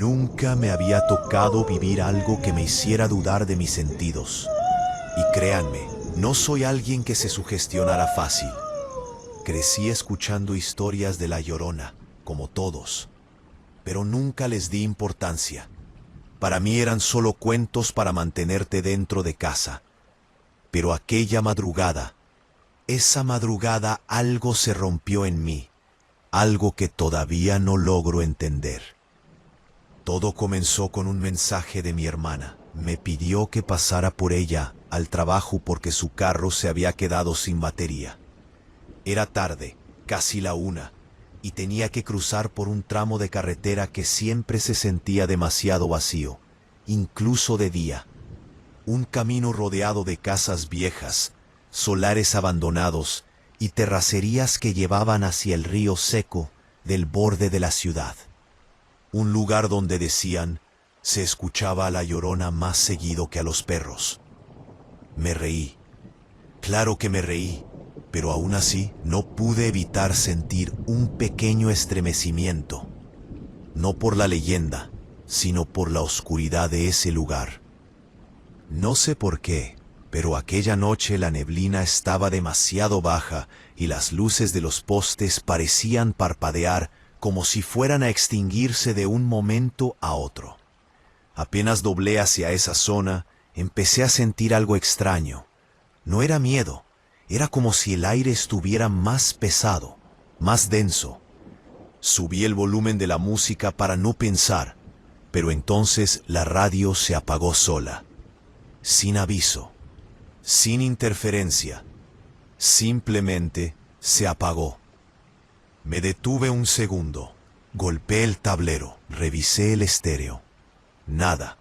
Nunca me había tocado vivir algo que me hiciera dudar de mis sentidos. Y créanme, no soy alguien que se sugestionara fácil. Crecí escuchando historias de La Llorona, como todos, pero nunca les di importancia. Para mí eran solo cuentos para mantenerte dentro de casa. Pero aquella madrugada, esa madrugada algo se rompió en mí, algo que todavía no logro entender. Todo comenzó con un mensaje de mi hermana. Me pidió que pasara por ella al trabajo porque su carro se había quedado sin batería. Era tarde, casi la 1, y tenía que cruzar por un tramo de carretera que siempre se sentía demasiado vacío, incluso de día. Un camino rodeado de casas viejas, solares abandonados y terracerías que llevaban hacia el río seco del borde de la ciudad. Un lugar donde decían se escuchaba a La Llorona más seguido que a los perros. Me reí. Claro que me reí, pero aún así no pude evitar sentir un pequeño estremecimiento. No por la leyenda, sino por la oscuridad de ese lugar. No sé por qué, pero aquella noche la neblina estaba demasiado baja y las luces de los postes parecían parpadear como si fueran a extinguirse de un momento a otro. Apenas doblé hacia esa zona, empecé a sentir algo extraño. No era miedo, era como si el aire estuviera más pesado, más denso. Subí el volumen de la música para no pensar, pero entonces la radio se apagó sola. Sin aviso, sin interferencia, simplemente se apagó. Me detuve un segundo, golpeé el tablero, revisé el estéreo. Nada.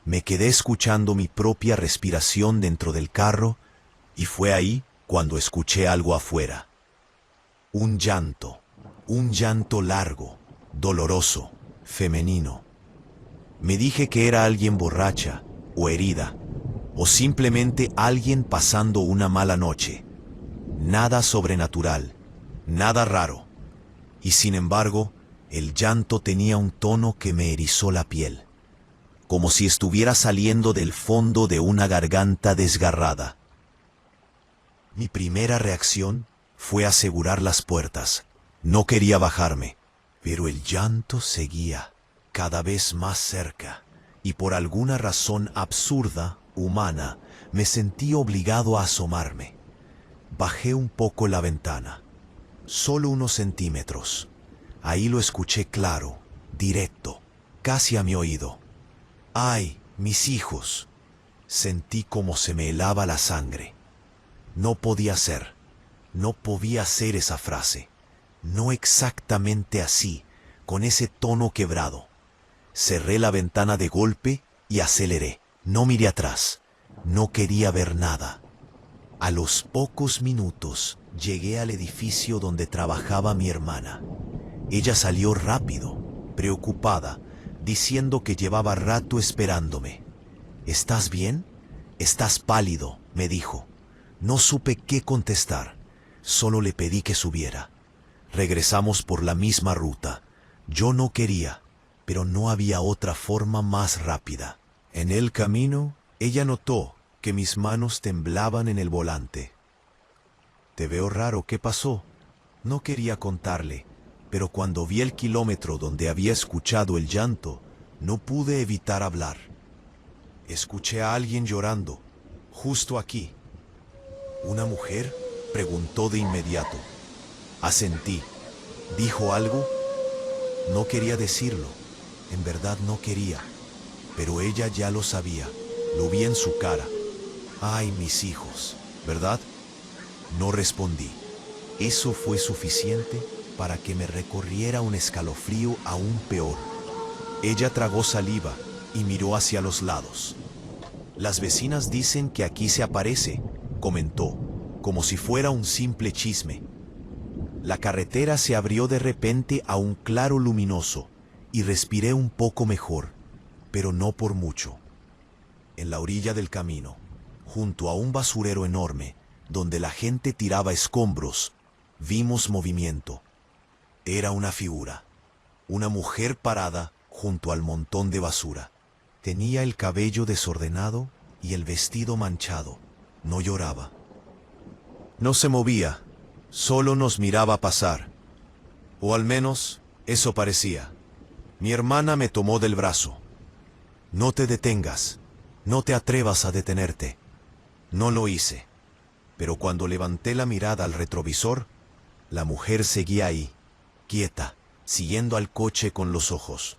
Me quedé escuchando mi propia respiración dentro del carro y fue ahí cuando escuché algo afuera. Un llanto largo, doloroso, femenino. Me dije que era alguien borracha o herida, o simplemente alguien pasando una mala noche. Nada sobrenatural, nada raro. Y sin embargo, el llanto tenía un tono que me erizó la piel, como si estuviera saliendo del fondo de una garganta desgarrada. Mi primera reacción fue asegurar las puertas. No quería bajarme, pero el llanto seguía, cada vez más cerca, y por alguna razón absurda, humana, me sentí obligado a asomarme. Bajé un poco la ventana. Solo unos centímetros. Ahí lo escuché claro, directo, casi a mi oído. ¡Ay, mis hijos! Sentí como se me helaba la sangre. No podía ser esa frase. No exactamente así, con ese tono quebrado. Cerré la ventana de golpe y aceleré. No miré atrás. No quería ver nada. A los pocos minutos llegué al edificio donde trabajaba mi hermana. Ella salió rápido, preocupada, diciendo que llevaba rato esperándome. ¿Estás bien? Estás pálido, me dijo. No supe qué contestar. Solo le pedí que subiera. Regresamos por la misma ruta. Yo no quería, pero no había otra forma más rápida. En el camino, ella notó que mis manos temblaban en el volante. Te veo raro, ¿qué pasó? No quería contarle, pero cuando vi el kilómetro donde había escuchado el llanto, no pude evitar hablar. Escuché a alguien llorando, justo aquí. ¿Una mujer?, preguntó de inmediato. Asentí. ¿Dijo algo? No quería decirlo, en verdad no quería, pero ella ya lo sabía, lo vi en su cara. Ay, mis hijos, ¿verdad? No respondí. Eso fue suficiente para que me recorriera un escalofrío aún peor. Ella tragó saliva y miró hacia los lados. Las vecinas dicen que aquí se aparece, comentó, como si fuera un simple chisme. La carretera se abrió de repente a un claro luminoso y respiré un poco mejor, pero no por mucho. En la orilla del camino, junto a un basurero enorme, donde la gente tiraba escombros, vimos movimiento. Era una figura, una mujer parada junto al montón de basura. Tenía el cabello desordenado y el vestido manchado. No lloraba. No se movía, solo nos miraba pasar. O al menos, eso parecía. Mi hermana me tomó del brazo. No te detengas, no te atrevas a detenerte. No lo hice. Pero cuando levanté la mirada al retrovisor, la mujer seguía ahí, quieta, siguiendo al coche con los ojos.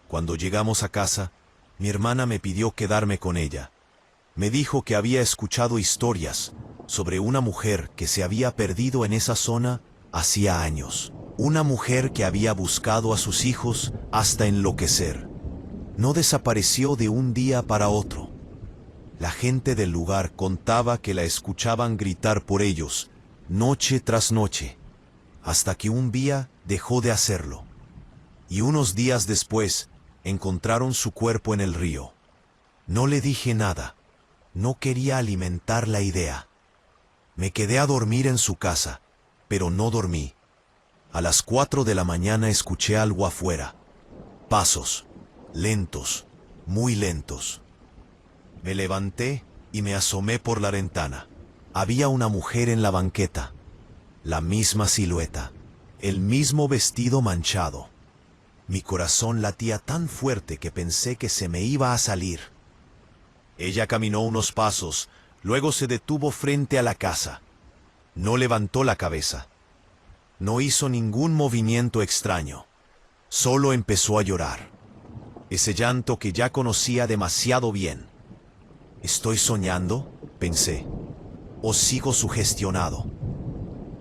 Cuando llegamos a casa, mi hermana me pidió quedarme con ella. Me dijo que había escuchado historias sobre una mujer que se había perdido en esa zona hacía años. Una mujer que había buscado a sus hijos hasta enloquecer. No desapareció de un día para otro. La gente del lugar contaba que la escuchaban gritar por ellos, noche tras noche, hasta que un día dejó de hacerlo. Y unos días después, encontraron su cuerpo en el río. No le dije nada. No quería alimentar la idea. Me quedé a dormir en su casa, pero no dormí. A las 4 de la mañana escuché algo afuera. Pasos, lentos, muy lentos. Me levanté y me asomé por la ventana. Había una mujer en la banqueta. La misma silueta, el mismo vestido manchado. Mi corazón latía tan fuerte que pensé que se me iba a salir. Ella caminó unos pasos, luego se detuvo frente a la casa. No levantó la cabeza. No hizo ningún movimiento extraño. Solo empezó a llorar. Ese llanto que ya conocía demasiado bien. ¿Estoy soñando?, pensé. ¿O sigo sugestionado?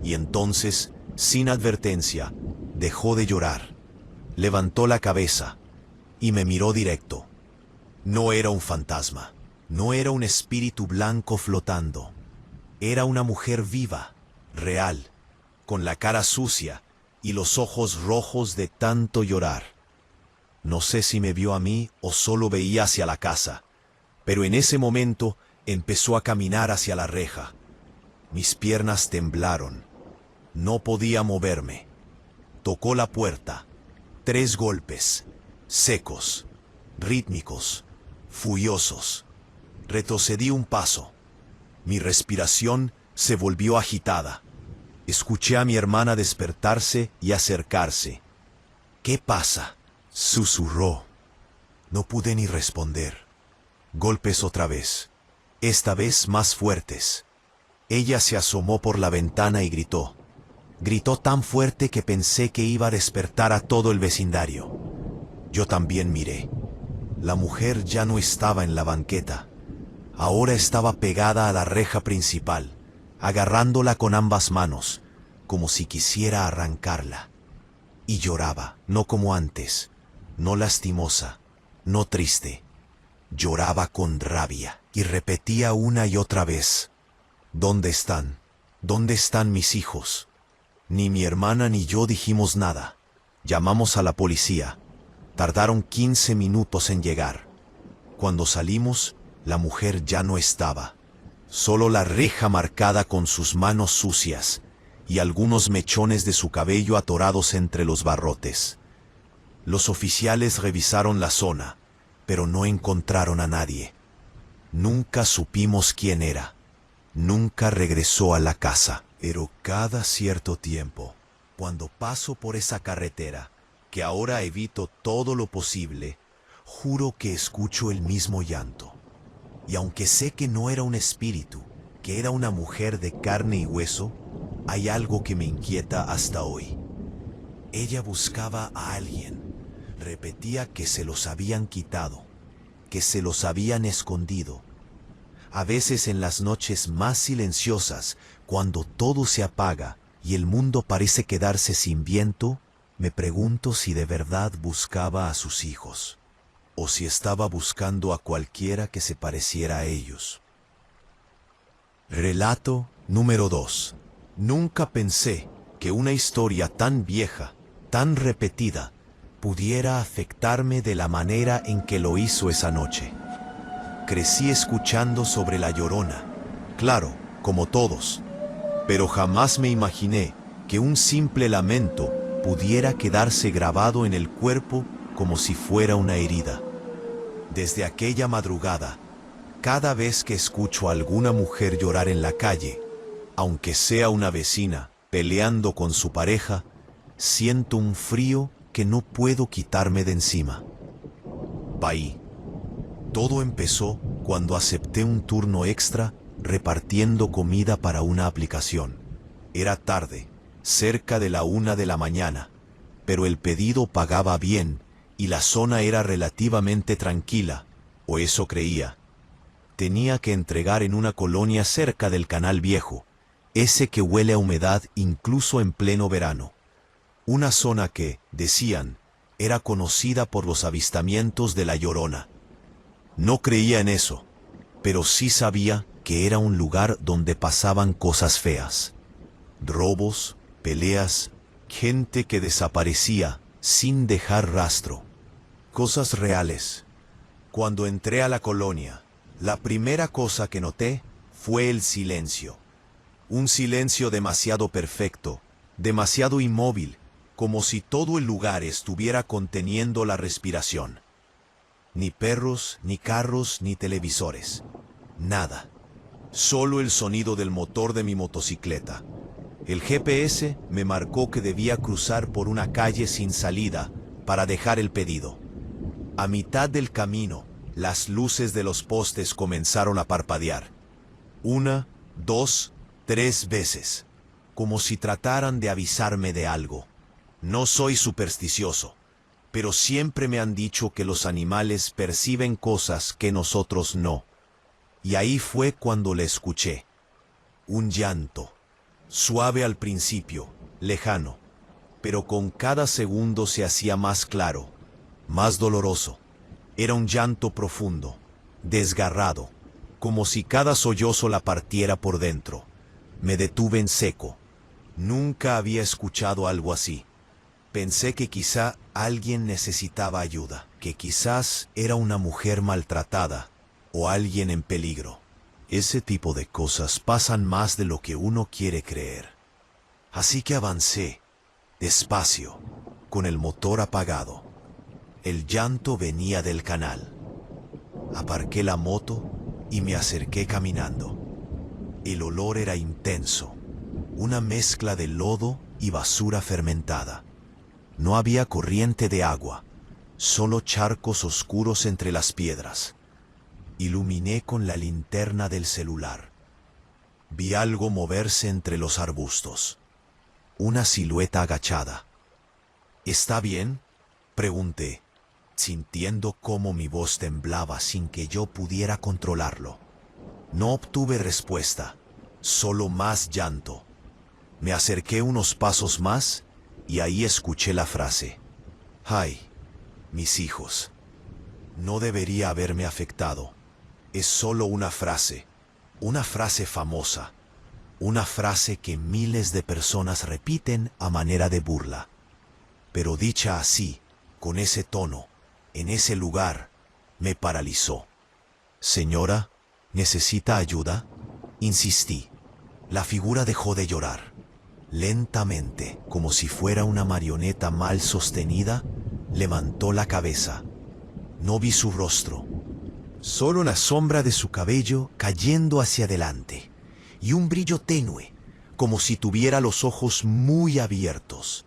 Y entonces, sin advertencia, dejó de llorar. Levantó la cabeza y me miró directo. No era un fantasma. No era un espíritu blanco flotando. Era una mujer viva, real, con la cara sucia y los ojos rojos de tanto llorar. No sé si me vio a mí o solo veía hacia la casa, pero en ese momento empezó a caminar hacia la reja. Mis piernas temblaron. No podía moverme. Tocó la puerta. 3 golpes, secos, rítmicos, furiosos. Retrocedí un paso. Mi respiración se volvió agitada. Escuché a mi hermana despertarse y acercarse. ¿Qué pasa?, susurró. No pude ni responder. Golpes otra vez, esta vez más fuertes. Ella se asomó por la ventana y gritó. Gritó tan fuerte que pensé que iba a despertar a todo el vecindario. Yo también miré. La mujer ya no estaba en la banqueta. Ahora estaba pegada a la reja principal, agarrándola con ambas manos, como si quisiera arrancarla. Y lloraba, no como antes, no lastimosa, no triste. Lloraba con rabia y repetía una y otra vez: ¿Dónde están? ¿Dónde están mis hijos? Ni mi hermana ni yo dijimos nada. Llamamos a la policía. Tardaron 15 minutos en llegar. Cuando salimos, la mujer ya no estaba. Solo la reja marcada con sus manos sucias y algunos mechones de su cabello atorados entre los barrotes. Los oficiales revisaron la zona, pero no encontraron a nadie. Nunca supimos quién era. Nunca regresó a la casa. Pero cada cierto tiempo, cuando paso por esa carretera, que ahora evito todo lo posible, juro que escucho el mismo llanto. Y aunque sé que no era un espíritu, que era una mujer de carne y hueso, hay algo que me inquieta hasta hoy. Ella buscaba a alguien. Repetía que se los habían quitado, que se los habían escondido. A veces en las noches más silenciosas, cuando todo se apaga y el mundo parece quedarse sin viento, me pregunto si de verdad buscaba a sus hijos, o si estaba buscando a cualquiera que se pareciera a ellos. Relato número 2. Nunca pensé que una historia tan vieja, tan repetida, pudiera afectarme de la manera en que lo hizo esa noche. Crecí escuchando sobre La Llorona, claro, como todos, pero jamás me imaginé que un simple lamento pudiera quedarse grabado en el cuerpo como si fuera una herida. Desde aquella madrugada, cada vez que escucho a alguna mujer llorar en la calle, aunque sea una vecina peleando con su pareja, siento un frío que no puedo quitarme de encima. Bahí. Todo empezó cuando acepté un turno extra repartiendo comida para una aplicación. Era tarde, cerca de la 1 de la mañana, pero el pedido pagaba bien y la zona era relativamente tranquila, o eso creía. Tenía que entregar en una colonia cerca del Canal Viejo, ese que huele a humedad incluso en pleno verano. Una zona que, decían, era conocida por los avistamientos de La Llorona. No creía en eso, pero sí sabía que era un lugar donde pasaban cosas feas. Robos, peleas, gente que desaparecía sin dejar rastro. Cosas reales. Cuando entré a la colonia, la primera cosa que noté fue el silencio. Un silencio demasiado perfecto, demasiado inmóvil, como si todo el lugar estuviera conteniendo la respiración. Ni perros, ni carros, ni televisores. Nada. Solo el sonido del motor de mi motocicleta. El GPS me marcó que debía cruzar por una calle sin salida para dejar el pedido. A mitad del camino, las luces de los postes comenzaron a parpadear. 1, 2, 3 veces, como si trataran de avisarme de algo. No soy supersticioso, pero siempre me han dicho que los animales perciben cosas que nosotros no. Y ahí fue cuando le escuché. Un llanto, suave al principio, lejano, pero con cada segundo se hacía más claro, más doloroso. Era un llanto profundo, desgarrado, como si cada sollozo la partiera por dentro. Me detuve en seco. Nunca había escuchado algo así. Pensé que quizá alguien necesitaba ayuda, que quizás era una mujer maltratada o alguien en peligro. Ese tipo de cosas pasan más de lo que uno quiere creer. Así que avancé, despacio, con el motor apagado. El llanto venía del canal. Aparqué la moto y me acerqué caminando. El olor era intenso, una mezcla de lodo y basura fermentada. No había corriente de agua, solo charcos oscuros entre las piedras. Iluminé con la linterna del celular. Vi algo moverse entre los arbustos. Una silueta agachada. ¿Está bien?, pregunté, sintiendo cómo mi voz temblaba sin que yo pudiera controlarlo. No obtuve respuesta, solo más llanto. Me acerqué unos pasos más y ahí escuché la frase. ¡Ay, mis hijos! No debería haberme afectado. Es solo una frase famosa, una frase que miles de personas repiten a manera de burla. Pero dicha así, con ese tono, en ese lugar, me paralizó. Señora, ¿necesita ayuda?, insistí. La figura dejó de llorar. Lentamente, como si fuera una marioneta mal sostenida, levantó la cabeza. No vi su rostro, solo la sombra de su cabello cayendo hacia adelante, y un brillo tenue, como si tuviera los ojos muy abiertos.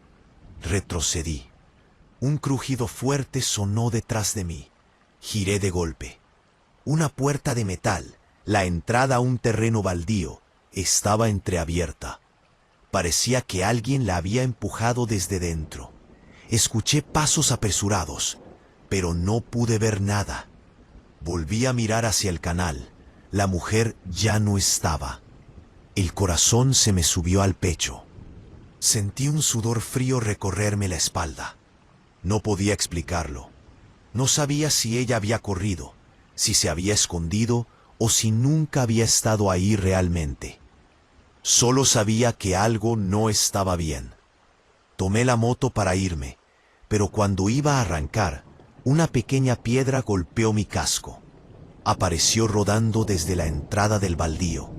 Retrocedí. Un crujido fuerte sonó detrás de mí. Giré de golpe. Una puerta de metal, la entrada a un terreno baldío, estaba entreabierta. Parecía que alguien la había empujado desde dentro. Escuché pasos apresurados, pero no pude ver nada. Volví a mirar hacia el canal. La mujer ya no estaba. El corazón se me subió al pecho. Sentí un sudor frío recorrerme la espalda. No podía explicarlo. No sabía si ella había corrido, si se había escondido o si nunca había estado ahí realmente. Solo sabía que algo no estaba bien. Tomé la moto para irme, pero cuando iba a arrancar, una pequeña piedra golpeó mi casco. Apareció rodando desde la entrada del baldío.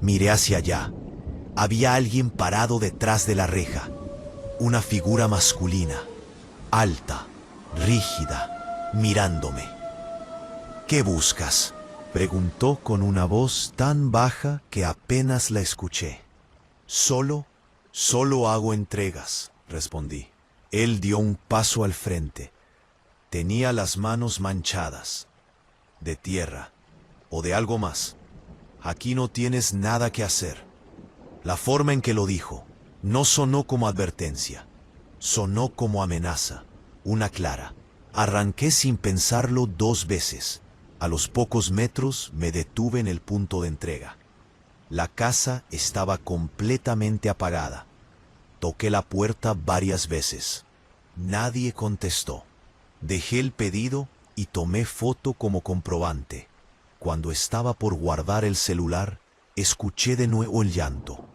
Miré hacia allá. Había alguien parado detrás de la reja. Una figura masculina, alta, rígida, mirándome. ¿Qué buscas?, preguntó con una voz tan baja que apenas la escuché. Solo hago entregas, respondí. Él dio un paso al frente. Tenía las manos manchadas. ¿De tierra o de algo más? Aquí no tienes nada que hacer. La forma en que lo dijo no sonó como advertencia. Sonó como amenaza, una clara. Arranqué sin pensarlo 2 veces. A los pocos metros me detuve en el punto de entrega. La casa estaba completamente apagada. Toqué la puerta varias veces. Nadie contestó. Dejé el pedido y tomé foto como comprobante. Cuando estaba por guardar el celular, escuché de nuevo el llanto.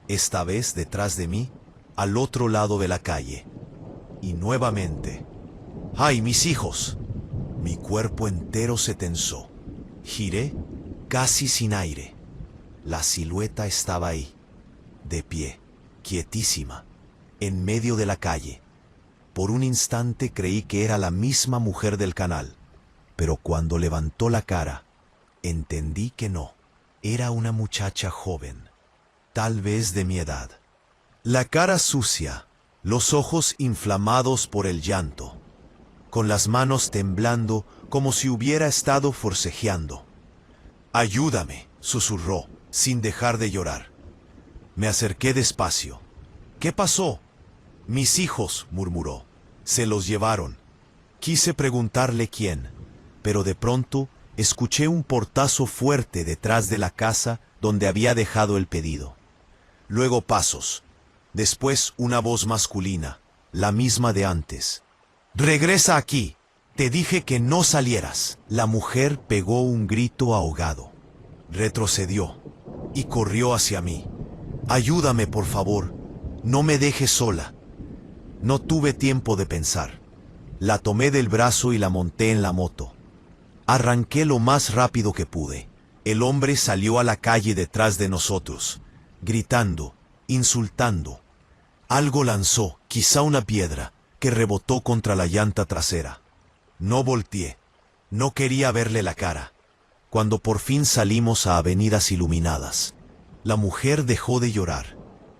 Esta vez detrás de mí, al otro lado de la calle. Y nuevamente. ¡Ay, mis hijos! Mi cuerpo entero se tensó. Giré, casi sin aire. La silueta estaba ahí, de pie, quietísima, en medio de la calle. Por un instante creí que era la misma mujer del canal, pero cuando levantó la cara, entendí que no. Era una muchacha joven, tal vez de mi edad. La cara sucia, los ojos inflamados por el llanto, con las manos temblando como si hubiera estado forcejeando. «Ayúdame», susurró, sin dejar de llorar. Me acerqué despacio. «¿Qué pasó?» «Mis hijos», murmuró. «Se los llevaron». Quise preguntarle quién, pero de pronto escuché un portazo fuerte detrás de la casa donde había dejado el pedido. Luego pasos. Después una voz masculina, la misma de antes. «Regresa aquí. Te dije que no salieras». La mujer pegó un grito ahogado. Retrocedió y corrió hacia mí. «Ayúdame, por favor. No me dejes sola». No tuve tiempo de pensar. La tomé del brazo y la monté en la moto. Arranqué lo más rápido que pude. El hombre salió a la calle detrás de nosotros, gritando, insultando. Algo lanzó, quizá una piedra, que rebotó contra la llanta trasera. No volteé. No quería verle la cara. Cuando por fin salimos a avenidas iluminadas, la mujer dejó de llorar.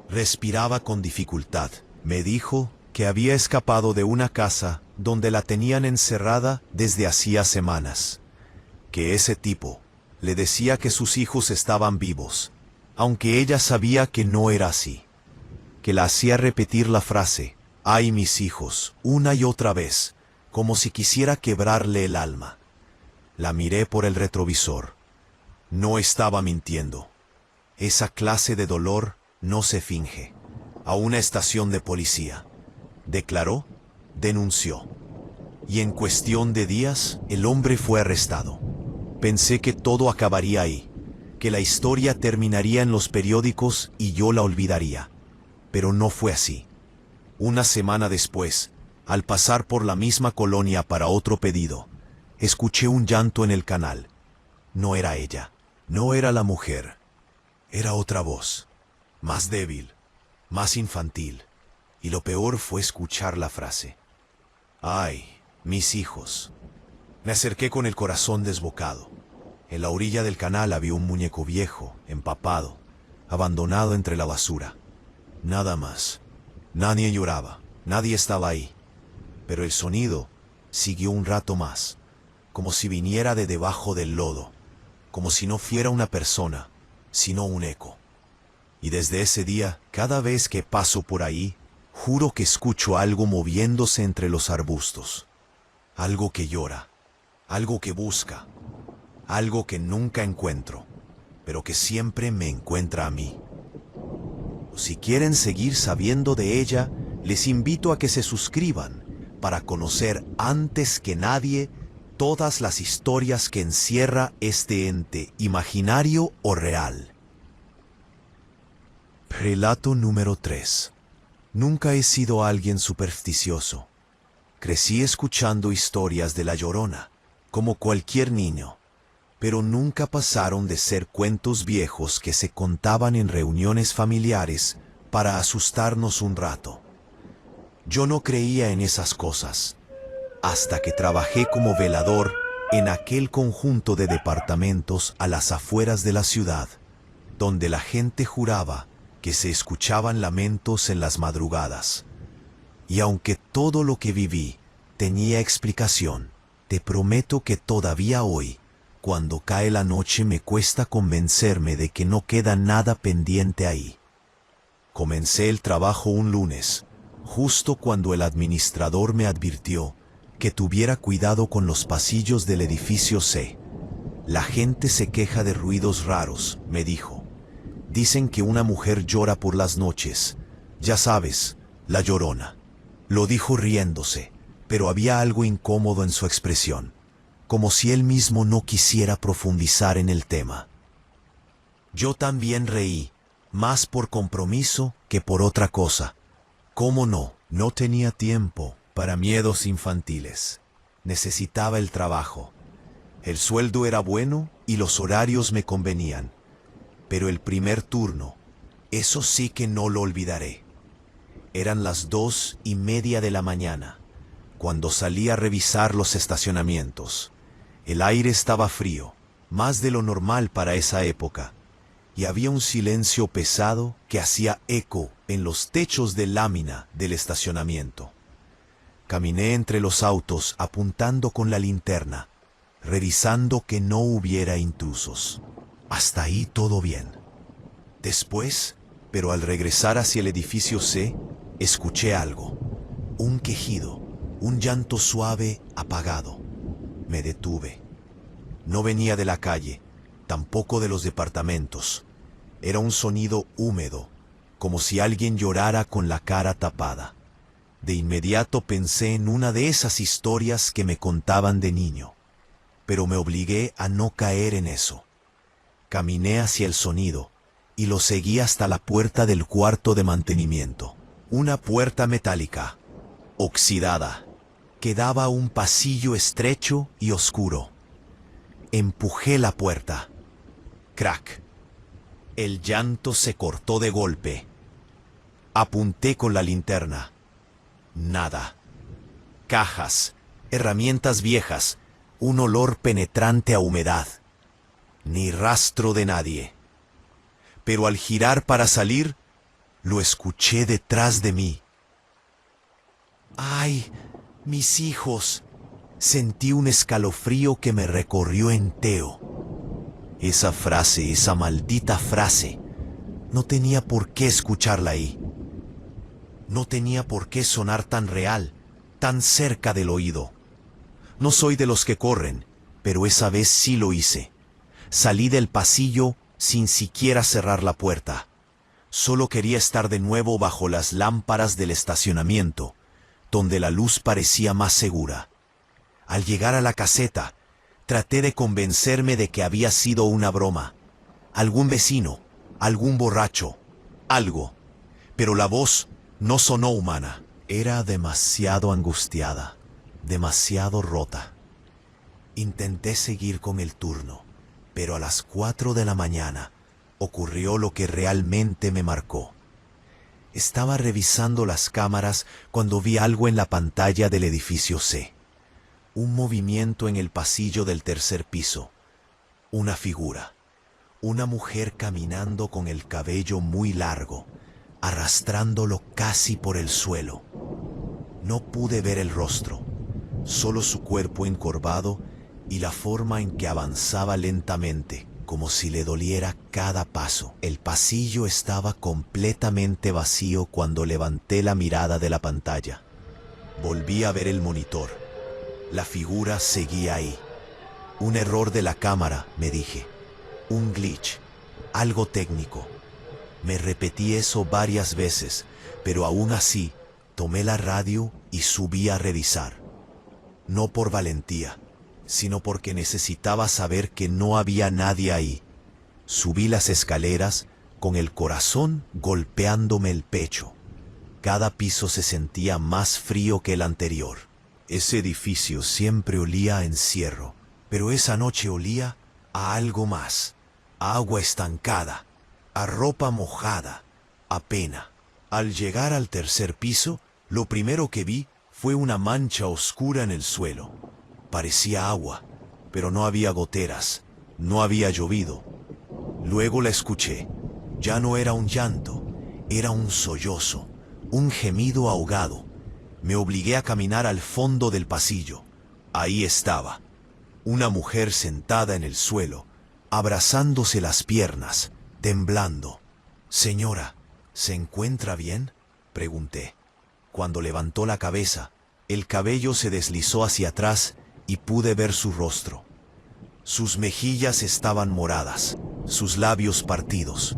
Respiraba con dificultad. Me dijo que había escapado de una casa donde la tenían encerrada desde hacía semanas. Que ese tipo le decía que sus hijos estaban vivos, aunque ella sabía que no era así. Que la hacía repetir la frase, «Ay, mis hijos», una y otra vez, como si quisiera quebrarle el alma. La miré por el retrovisor. No estaba mintiendo. Esa clase de dolor no se finge. A una estación de policía. Declaró, denunció. Y en cuestión de días, el hombre fue arrestado. Pensé que todo acabaría ahí, que la historia terminaría en los periódicos y yo la olvidaría. Pero no fue así. Una semana después, al pasar por la misma colonia para otro pedido, escuché un llanto en el canal. No era ella, no era la mujer. Era otra voz, más débil, más infantil. Y lo peor fue escuchar la frase. «Ay, mis hijos». Me acerqué con el corazón desbocado. En la orilla del canal había un muñeco viejo, empapado, abandonado entre la basura. Nada más. Nadie lloraba, nadie estaba ahí. Pero el sonido siguió un rato más, como si viniera de debajo del lodo, como si no fuera una persona, sino un eco. Y desde ese día, cada vez que paso por ahí, juro que escucho algo moviéndose entre los arbustos. Algo que llora, algo que busca, algo que nunca encuentro, pero que siempre me encuentra a mí. Si quieren seguir sabiendo de ella, les invito a que se suscriban para conocer antes que nadie todas las historias que encierra este ente imaginario o real. Relato número 3. Nunca he sido alguien supersticioso. Crecí escuchando historias de La Llorona, como cualquier niño, pero nunca pasaron de ser cuentos viejos que se contaban en reuniones familiares para asustarnos un rato. Yo no creía en esas cosas. hasta que trabajé como velador en aquel conjunto de departamentos a las afueras de la ciudad, donde la gente juraba que se escuchaban lamentos en las madrugadas. Y aunque todo lo que viví tenía explicación, te prometo que todavía hoy, cuando cae la noche, me cuesta convencerme de que no queda nada pendiente ahí. Comencé el trabajo un lunes, justo cuando el administrador me advirtió que tuviera cuidado con los pasillos del edificio C. La gente se queja de ruidos raros, me dijo. Dicen que una mujer llora por las noches. Ya sabes, la Llorona. Lo dijo riéndose, pero había algo incómodo en su expresión, como si él mismo no quisiera profundizar en el tema. Yo también reí, más por compromiso que por otra cosa. ¿Cómo no? No tenía tiempo para miedos infantiles. Necesitaba el trabajo. El sueldo era bueno y los horarios me convenían. Pero el primer turno, eso sí que no lo olvidaré. Eran las 2:30 de la mañana, cuando salí a revisar los estacionamientos. El aire estaba frío, más de lo normal para esa época, y había un silencio pesado que hacía eco en los techos de lámina del estacionamiento. Caminé entre los autos apuntando con la linterna, revisando que no hubiera intrusos. Hasta ahí todo bien. Después, pero al regresar hacia el edificio C, escuché algo. Un quejido, un llanto suave, apagado. Me detuve. No venía de la calle, tampoco de los departamentos. Era un sonido húmedo, como si alguien llorara con la cara tapada. De inmediato pensé en una de esas historias que me contaban de niño, pero me obligué a no caer en eso. Caminé hacia el sonido y lo seguí hasta la puerta del cuarto de mantenimiento. Una puerta metálica, oxidada, que daba a un pasillo estrecho y oscuro. Empujé la puerta. Crack. El llanto se cortó de golpe. Apunté con la linterna. Nada. Cajas, herramientas viejas, un olor penetrante a humedad. Ni rastro de nadie. Pero al girar para salir, lo escuché detrás de mí. ¡Ay, mis hijos! Sentí un escalofrío que me recorrió entero. Esa frase, esa maldita frase, no tenía por qué escucharla ahí. No tenía por qué sonar tan real, tan cerca del oído. No soy de los que corren, pero esa vez sí lo hice. Salí del pasillo sin siquiera cerrar la puerta. Solo quería estar de nuevo bajo las lámparas del estacionamiento, donde la luz parecía más segura. Al llegar a la caseta, traté de convencerme de que había sido una broma. Algún vecino, algún borracho, algo. Pero la voz no sonó humana. Era demasiado angustiada, demasiado rota. Intenté seguir con el turno, pero a las 4 de la mañana ocurrió lo que realmente me marcó. Estaba revisando las cámaras cuando vi algo en la pantalla del edificio C. Un movimiento en el pasillo del tercer piso. Una figura. Una mujer caminando con el cabello muy largo, arrastrándolo casi por el suelo. No pude ver el rostro, solo su cuerpo encorvado y la forma en que avanzaba lentamente, como si le doliera cada paso. El pasillo estaba completamente vacío cuando levanté la mirada de la pantalla. Volví a ver el monitor. La figura seguía ahí. Un error de la cámara, me dije. Un glitch. Algo técnico. Me repetí eso varias veces, pero aún así, tomé la radio y subí a revisar. No por valentía, sino porque necesitaba saber que no había nadie ahí. Subí las escaleras con el corazón golpeándome el pecho. Cada piso se sentía más frío que el anterior. Ese edificio siempre olía a encierro, pero esa noche olía a algo más, a agua estancada, a ropa mojada, a pena. Al llegar al tercer piso, lo primero que vi Fue una mancha oscura en el suelo. Parecía agua, pero no había goteras, no había llovido. Luego la escuché. Ya no era un llanto, era un sollozo, un gemido ahogado. Me obligué a caminar al fondo del pasillo. Ahí estaba, una mujer sentada en el suelo, abrazándose las piernas, temblando. «Señora, ¿se encuentra bien?», pregunté. Cuando levantó la cabeza, el cabello se deslizó hacia atrás y pude ver su rostro. Sus mejillas estaban moradas, sus labios partidos.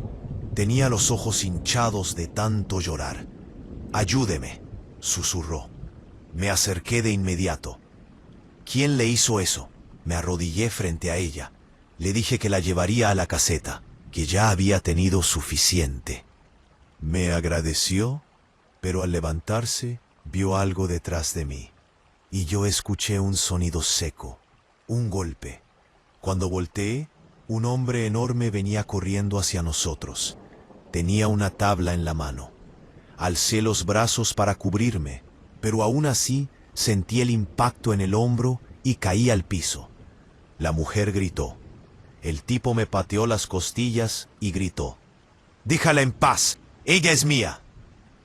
Tenía los ojos hinchados de tanto llorar. «Ayúdeme», susurró. Me acerqué de inmediato. «¿Quién le hizo eso?». Me arrodillé frente a ella. Le dije que la llevaría a la caseta, que ya había tenido suficiente. Me agradeció, pero al levantarse vio algo detrás de mí. Y yo escuché un sonido seco, un golpe. Cuando volteé, un hombre enorme venía corriendo hacia nosotros. Tenía una tabla en la mano. Alcé los brazos para cubrirme, pero aún así sentí el impacto en el hombro y caí al piso. La mujer gritó. El tipo me pateó las costillas y gritó: «Déjala en paz, ella es mía».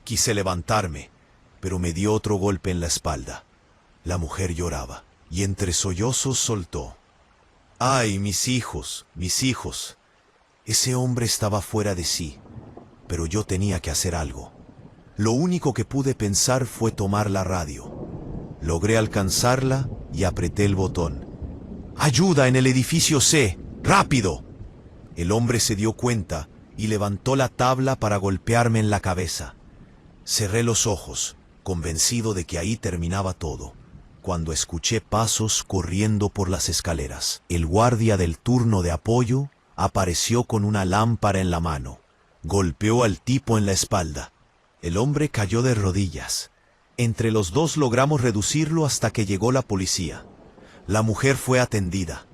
Quise levantarme, pero me dio otro golpe en la espalda. La mujer lloraba y entre sollozos soltó: «Ay, mis hijos, mis hijos». Ese hombre estaba fuera de sí, pero yo tenía que hacer algo. Lo único que pude pensar fue tomar la radio. Logré alcanzarla y apreté el botón. «¡Ayuda en el edificio C! ¡Rápido!». El hombre se dio cuenta y levantó la tabla para golpearme en la cabeza. Cerré los ojos, convencido de que ahí terminaba todo, cuando escuché pasos corriendo por las escaleras. El guardia del turno de apoyo apareció con una lámpara en la mano. Golpeó al tipo en la espalda. El hombre cayó de rodillas. Entre los dos logramos reducirlo hasta que llegó la policía. La mujer fue atendida.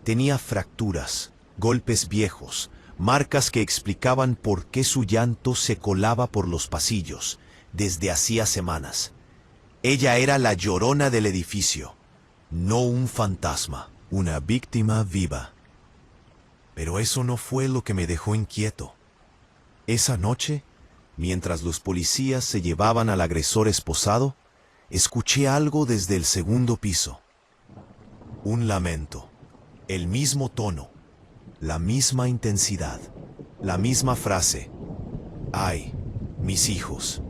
Tenía fracturas, golpes viejos, marcas que explicaban por qué su llanto se colaba por los pasillos desde hacía semanas. Ella era la llorona del edificio, no un fantasma, una víctima viva. Pero eso no fue lo que me dejó inquieto. Esa noche, mientras los policías se llevaban al agresor esposado, escuché algo desde el segundo piso. Un lamento, el mismo tono, la misma intensidad, la misma frase: «Ay, mis hijos».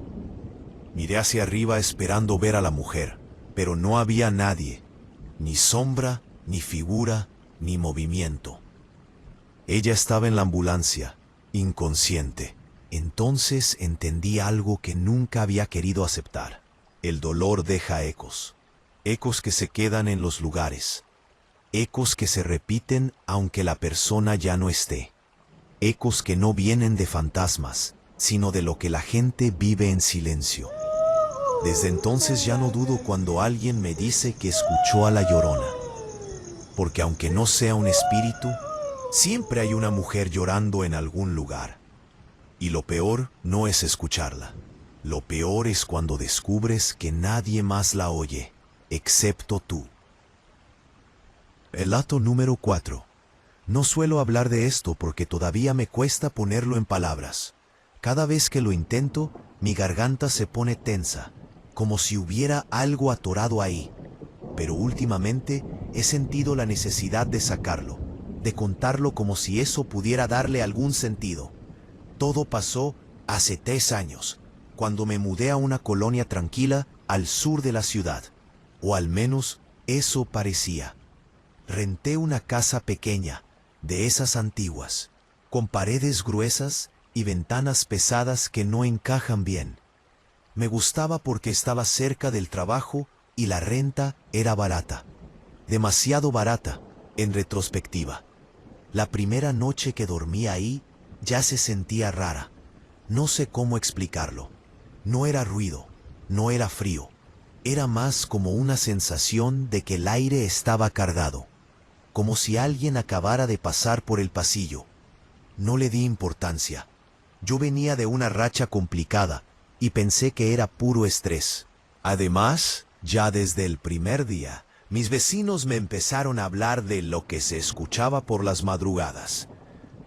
Miré hacia arriba esperando ver a la mujer, pero no había nadie, ni sombra, ni figura, ni movimiento. Ella estaba en la ambulancia, inconsciente. Entonces entendí algo que nunca había querido aceptar. El dolor deja ecos, ecos que se quedan en los lugares, ecos que se repiten aunque la persona ya no esté, ecos que no vienen de fantasmas, sino de lo que la gente vive en silencio. Desde entonces ya no dudo cuando alguien me dice que escuchó a la Llorona, porque aunque no sea un espíritu, siempre hay una mujer llorando en algún lugar. Y lo peor no es escucharla. Lo peor es cuando descubres que nadie más la oye, excepto tú. Relato número 4. No suelo hablar de esto porque todavía me cuesta ponerlo en palabras. Cada vez que lo intento, mi garganta se pone tensa, como si hubiera algo atorado ahí. Pero últimamente he sentido la necesidad de sacarlo, de contarlo como si eso pudiera darle algún sentido. Todo pasó hace 3 años, cuando me mudé a una colonia tranquila al sur de la ciudad. O al menos eso parecía. Renté una casa pequeña, de esas antiguas, con paredes gruesas y ventanas pesadas que no encajan bien. Me gustaba porque estaba cerca del trabajo y la renta era barata. Demasiado barata, en retrospectiva. La primera noche que dormí ahí, ya se sentía rara. No sé cómo explicarlo. No era ruido, no era frío. Era más como una sensación de que el aire estaba cargado, como si alguien acabara de pasar por el pasillo. No le di importancia. Yo venía de una racha complicada y pensé que era puro estrés. Además, ya desde el primer día, mis vecinos me empezaron a hablar de lo que se escuchaba por las madrugadas.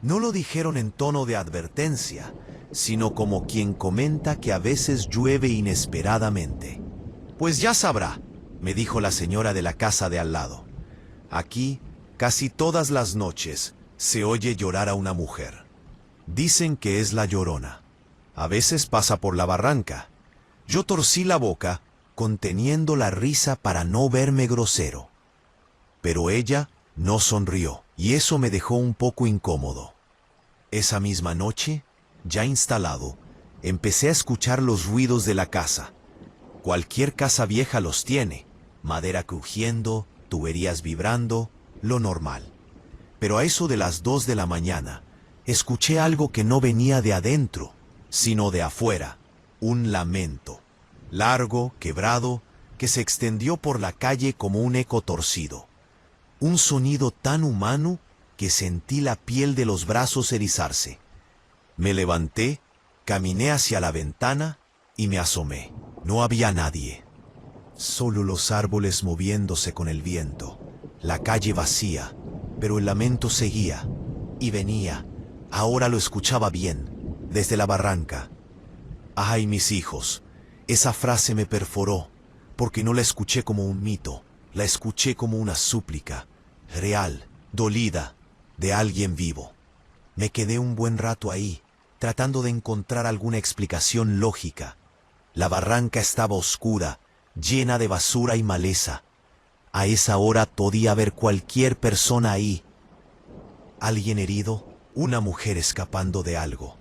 No lo dijeron en tono de advertencia, sino como quien comenta que a veces llueve inesperadamente. Pues ya sabrá, me dijo la señora de la casa de al lado. Aquí, casi todas las noches, se oye llorar a una mujer. Dicen que es la Llorona. A veces pasa por la barranca. Yo torcí la boca, conteniendo la risa para no verme grosero. Pero ella no sonrió, y eso me dejó un poco incómodo. Esa misma noche, ya instalado, empecé a escuchar los ruidos de la casa. Cualquier casa vieja los tiene, madera crujiendo, tuberías vibrando, lo normal. Pero a eso de las 2 de la mañana, escuché algo que no venía de adentro, sino de afuera, un lamento, largo, quebrado, que se extendió por la calle como un eco torcido. Un sonido tan humano que sentí la piel de los brazos erizarse. Me levanté, caminé hacia la ventana y me asomé. No había nadie. Solo los árboles moviéndose con el viento, la calle vacía, pero el lamento seguía y venía. Ahora lo escuchaba bien, desde la barranca. ¡Ay, mis hijos! Esa frase me perforó, porque no la escuché como un mito, la escuché como una súplica, real, dolida, de alguien vivo. Me quedé un buen rato ahí, tratando de encontrar alguna explicación lógica. La barranca estaba oscura, llena de basura y maleza. A esa hora podía haber cualquier persona ahí. ¿Alguien herido? ¿Una mujer escapando de algo?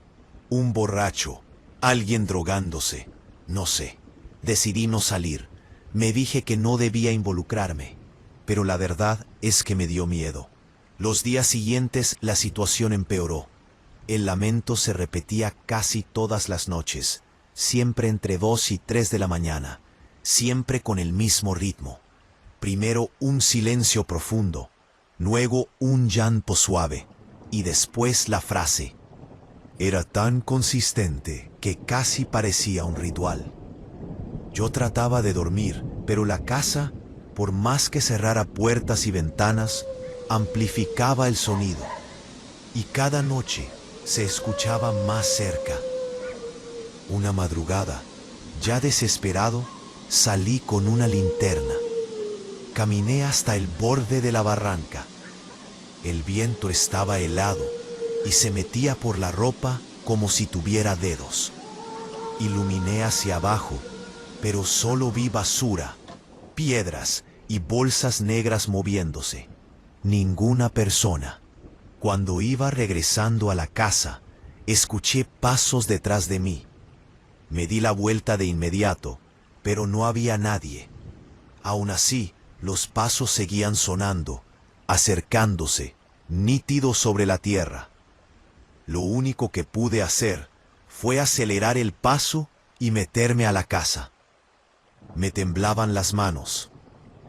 ¿Un borracho? ¿Alguien drogándose? No sé. Decidí no salir. Me dije que no debía involucrarme. Pero la verdad es que me dio miedo. Los días siguientes la situación empeoró. El lamento se repetía casi todas las noches, siempre entre 2 y 3 de la mañana, siempre con el mismo ritmo. Primero un silencio profundo, luego un llanto suave, y después la frase. Era tan consistente que casi parecía un ritual. Yo trataba de dormir, pero la casa, por más que cerrara puertas y ventanas, amplificaba el sonido, y cada noche se escuchaba más cerca. Una madrugada, ya desesperado, salí con una linterna. Caminé hasta el borde de la barranca. El viento estaba helado y se metía por la ropa como si tuviera dedos. Iluminé hacia abajo, pero solo vi basura, piedras y bolsas negras moviéndose. Ninguna persona. Cuando iba regresando a la casa, escuché pasos detrás de mí. Me di la vuelta de inmediato, pero no había nadie. Aún así, los pasos seguían sonando, acercándose, nítidos sobre la tierra. Lo único que pude hacer fue acelerar el paso y meterme a la casa. Me temblaban las manos.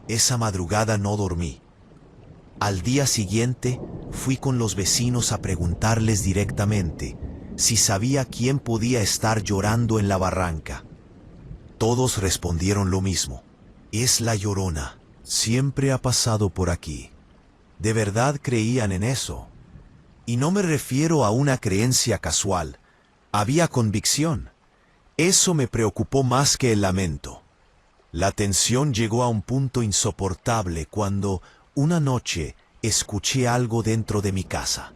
Esa madrugada no dormí. Al día siguiente fui con los vecinos a preguntarles directamente si sabía quién podía estar llorando en la barranca. Todos respondieron lo mismo. Es la Llorona. Siempre ha pasado por aquí. De verdad creían en eso. Y no me refiero a una creencia casual. Había convicción. Eso me preocupó más que el lamento. La tensión llegó a un punto insoportable cuando una noche escuché algo dentro de mi casa.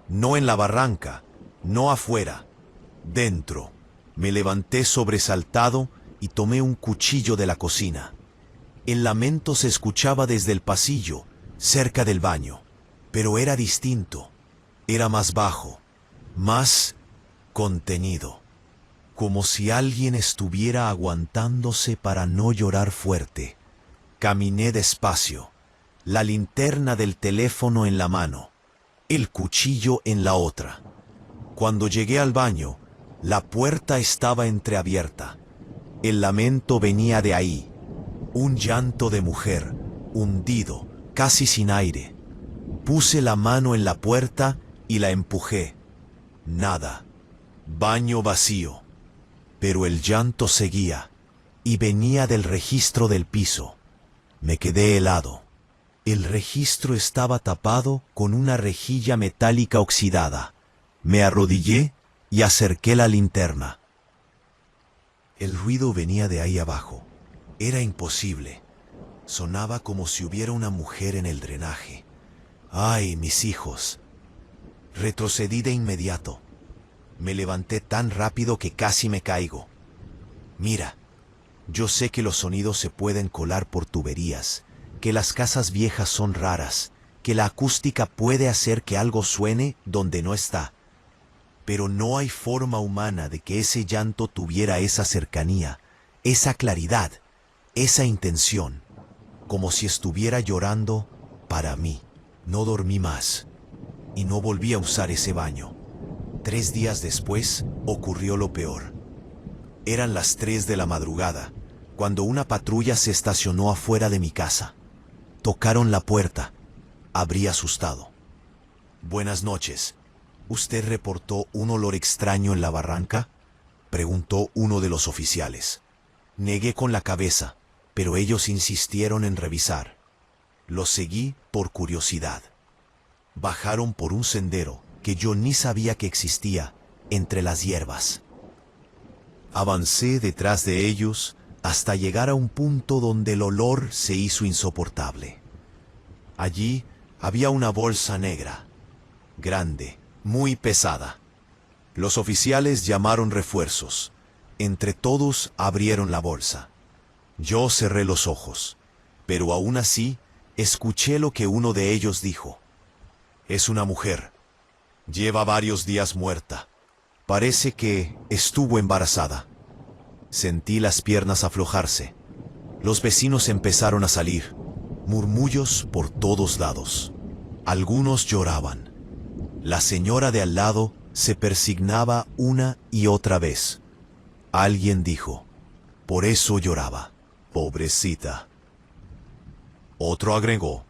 No en la barranca, no afuera, dentro. Me levanté sobresaltado y tomé un cuchillo de la cocina. El lamento se escuchaba desde el pasillo, cerca del baño, pero era distinto. Era más bajo, más contenido, como si alguien estuviera aguantándose para no llorar fuerte. Caminé despacio, la linterna del teléfono en la mano, el cuchillo en la otra. Cuando llegué al baño, la puerta estaba entreabierta. El lamento venía de ahí, un llanto de mujer, hundido, casi sin aire. Puse la mano en la puerta y la empujé. Nada. Baño vacío. Pero el llanto seguía. y venía del registro del piso. Me quedé helado. El registro estaba tapado con una rejilla metálica oxidada. Me arrodillé y acerqué la linterna. El ruido venía de ahí abajo. Era imposible. Sonaba como si hubiera una mujer en el drenaje. ¡Ay, mis hijos! Retrocedí de inmediato. Me levanté tan rápido que casi me caigo. Mira, yo sé que los sonidos se pueden colar por tuberías, que las casas viejas son raras, que la acústica puede hacer que algo suene donde no está. Pero no hay forma humana de que ese llanto tuviera esa cercanía, esa claridad, esa intención, como si estuviera llorando para mí. No dormí más y no volví a usar ese baño. 3 días después ocurrió lo peor. Eran las 3 de la madrugada, cuando una patrulla se estacionó afuera de mi casa. Tocaron la puerta. Abrí asustado. «Buenas noches. ¿Usted reportó un olor extraño en la barranca?», preguntó uno de los oficiales. Negué con la cabeza, pero ellos insistieron en revisar. Los seguí por curiosidad. Bajaron por un sendero que yo ni sabía que existía entre las hierbas. Avancé detrás de ellos hasta llegar a un punto donde el olor se hizo insoportable. Allí había una bolsa negra, grande, muy pesada. Los oficiales llamaron refuerzos. Entre todos abrieron la bolsa. Yo cerré los ojos, pero aún así escuché lo que uno de ellos dijo. «Es una mujer. Lleva varios días muerta. Parece que estuvo embarazada». Sentí las piernas aflojarse. Los vecinos empezaron a salir. Murmullos por todos lados. Algunos lloraban. La señora de al lado se persignaba una y otra vez. Alguien dijo: «Por eso lloraba. Pobrecita». Otro agregó: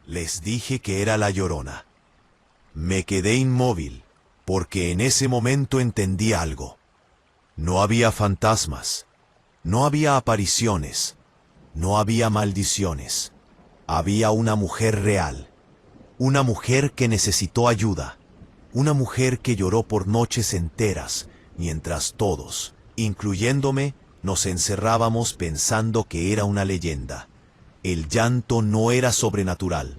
«Les dije que era la Llorona». Me quedé inmóvil, porque en ese momento entendí algo. No había fantasmas, no había apariciones, no había maldiciones. Había una mujer real, una mujer que necesitó ayuda, una mujer que lloró por noches enteras, mientras todos, incluyéndome, nos encerrábamos pensando que era una leyenda. El llanto no era sobrenatural.